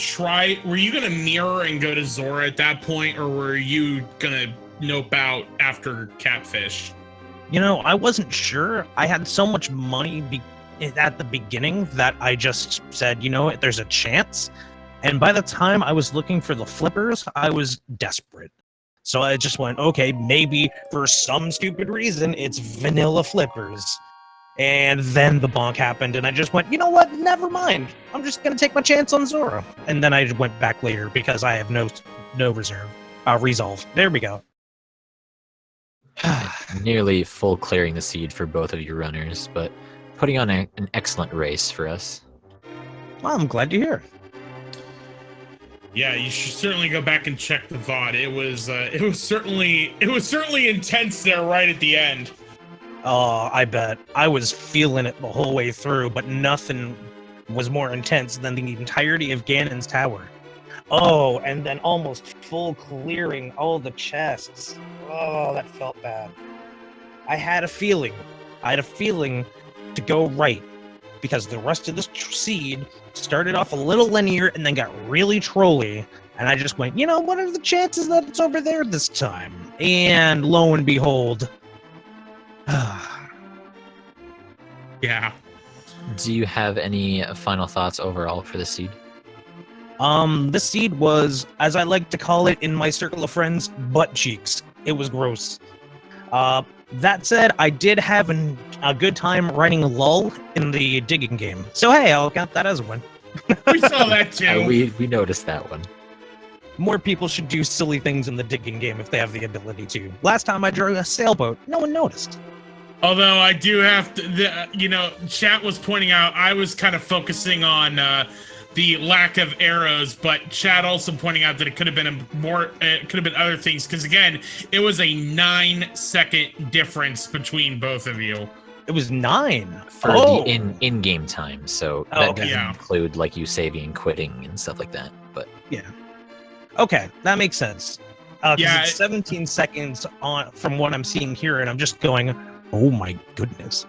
mirror and go to Zora at that point, or were you gonna nope out after Catfish? You know, I wasn't sure. I had so much money at the beginning that I just said, you know what, there's a chance. And by the time I was looking for the flippers, I was desperate. So I just went, okay, maybe for some stupid reason, it's vanilla flippers. And then the bonk happened, and I just went, you know what, never mind. I'm just going to take my chance on Zora. And then I went back later because I have no resolve. There we go. Nearly full clearing the seed for both of your runners, but putting on an excellent race for us. Well, I'm glad to hear. Yeah, you should certainly go back and check the VOD. It was certainly intense there right at the end. Oh, I bet. I was feeling it the whole way through, but nothing was more intense than the entirety of Ganon's tower. Oh, and then almost full clearing all the chests. Oh, that felt bad. I had a feeling to go right, because the rest of this seed started off a little linear and then got really trolly, and I just went, you know, what are the chances that it's over there this time? And lo and behold, Yeah. Do you have any final thoughts overall for the seed? this seed was, as I like to call it in my circle of friends, butt cheeks. It was gross. That said, I did have a good time writing lull in the digging game. So hey, I'll count that as a win. We saw that too. We noticed that one. More people should do silly things in the digging game if they have the ability to. Last time I drew a sailboat, no one noticed. Although I do have to, chat was pointing out I was kind of focusing on the lack of arrows, but chat also pointing out that it could have been it could have been other things, because again, it was a 9-second difference between both of you. It was 9 For the in-game time, so that okay. doesn't Yeah. include like you saving and quitting and stuff like that. But Yeah. Okay, that makes sense. Yeah, It's 17 seconds on from what I'm seeing here, and I'm just going, oh my goodness.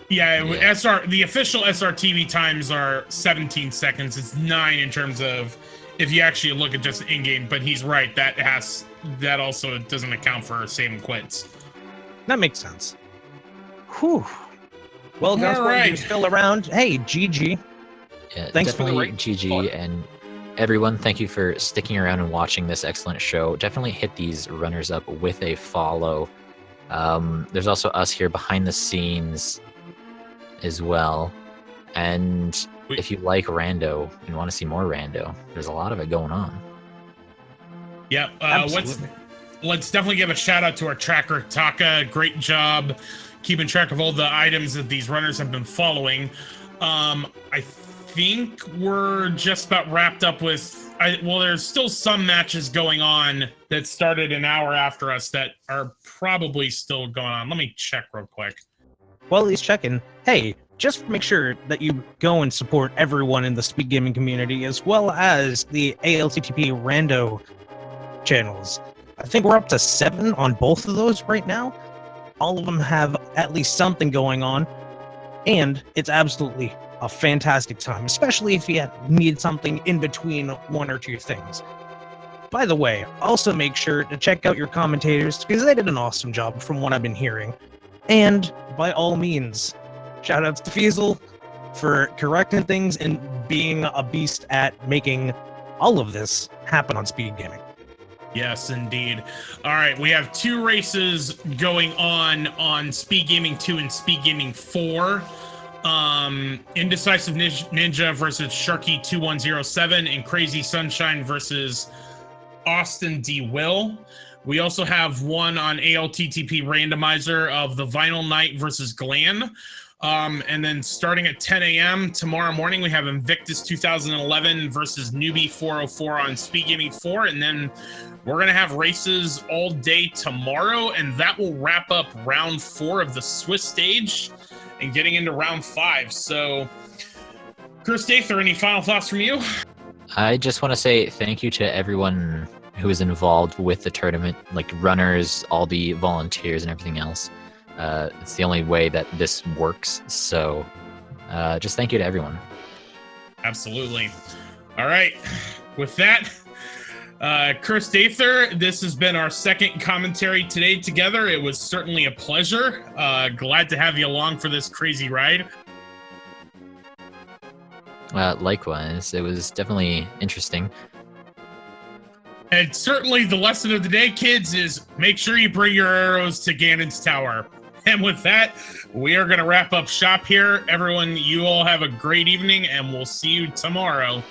Yeah, Yeah. The official SRTV times are 17 seconds. It's 9 in terms of if you actually look at just in-game, but he's right. That also doesn't account for save and quits. That makes sense. Whew. Well, All Gonzspor, right. you're still around. Hey, GG. Yeah, Thanks for the definitely rate. GG, and everyone, thank you for sticking around and watching this excellent show. Definitely hit these runners up with a follow. There's also us here behind the scenes as well. And if you like Rando and want to see more Rando, there's a lot of it going on. Yep. Absolutely. Let's definitely give a shout out to our tracker, Taka. Great job keeping track of all the items that these runners have been following. I think we're just about wrapped up with... well, there's still some matches going on that started an hour after us that are probably still going on. Let me check real quick. While he's checking, hey, just make sure that you go and support everyone in the speed gaming community as well as the ALTTP Rando channels. I think we're up to 7 on both of those right now. All of them have at least something going on, and it's absolutely a fantastic time, especially if you need something in between one or two things. By the way, also make sure to check out your commentators because they did an awesome job from what I've been hearing. And by all means, shout outs to Fiesel for correcting things and being a beast at making all of this happen on speed gaming. Yes, indeed. All right, we have 2 races going on Speed Gaming 2 and Speed Gaming 4. Indecisive Ninja versus Sharky 2107 and Crazy Sunshine versus Austin D. Will. We also have one on ALTTP Randomizer of the Vinyl Knight versus Glenn. And then starting at 10 a.m. tomorrow morning, we have Invictus 2011 versus Newbie 404 on Speed Gaming 4. And then we're going to have races all day tomorrow, and that will wrap up round 4 of the Swiss stage and getting into round 5. So, Chris Dather, any final thoughts from you? I just want to say thank you to everyone who is involved with the tournament, like runners, all the volunteers, and everything else. It's the only way that this works. So just thank you to everyone. Absolutely. All right. With that, Chris Dather, this has been our second commentary today together. It was certainly a pleasure. Glad to have you along for this crazy ride. Likewise, it was definitely interesting. And certainly the lesson of the day, kids, is make sure you bring your arrows to Ganon's Tower. And with that, we are going to wrap up shop here. Everyone, you all have a great evening, and we'll see you tomorrow.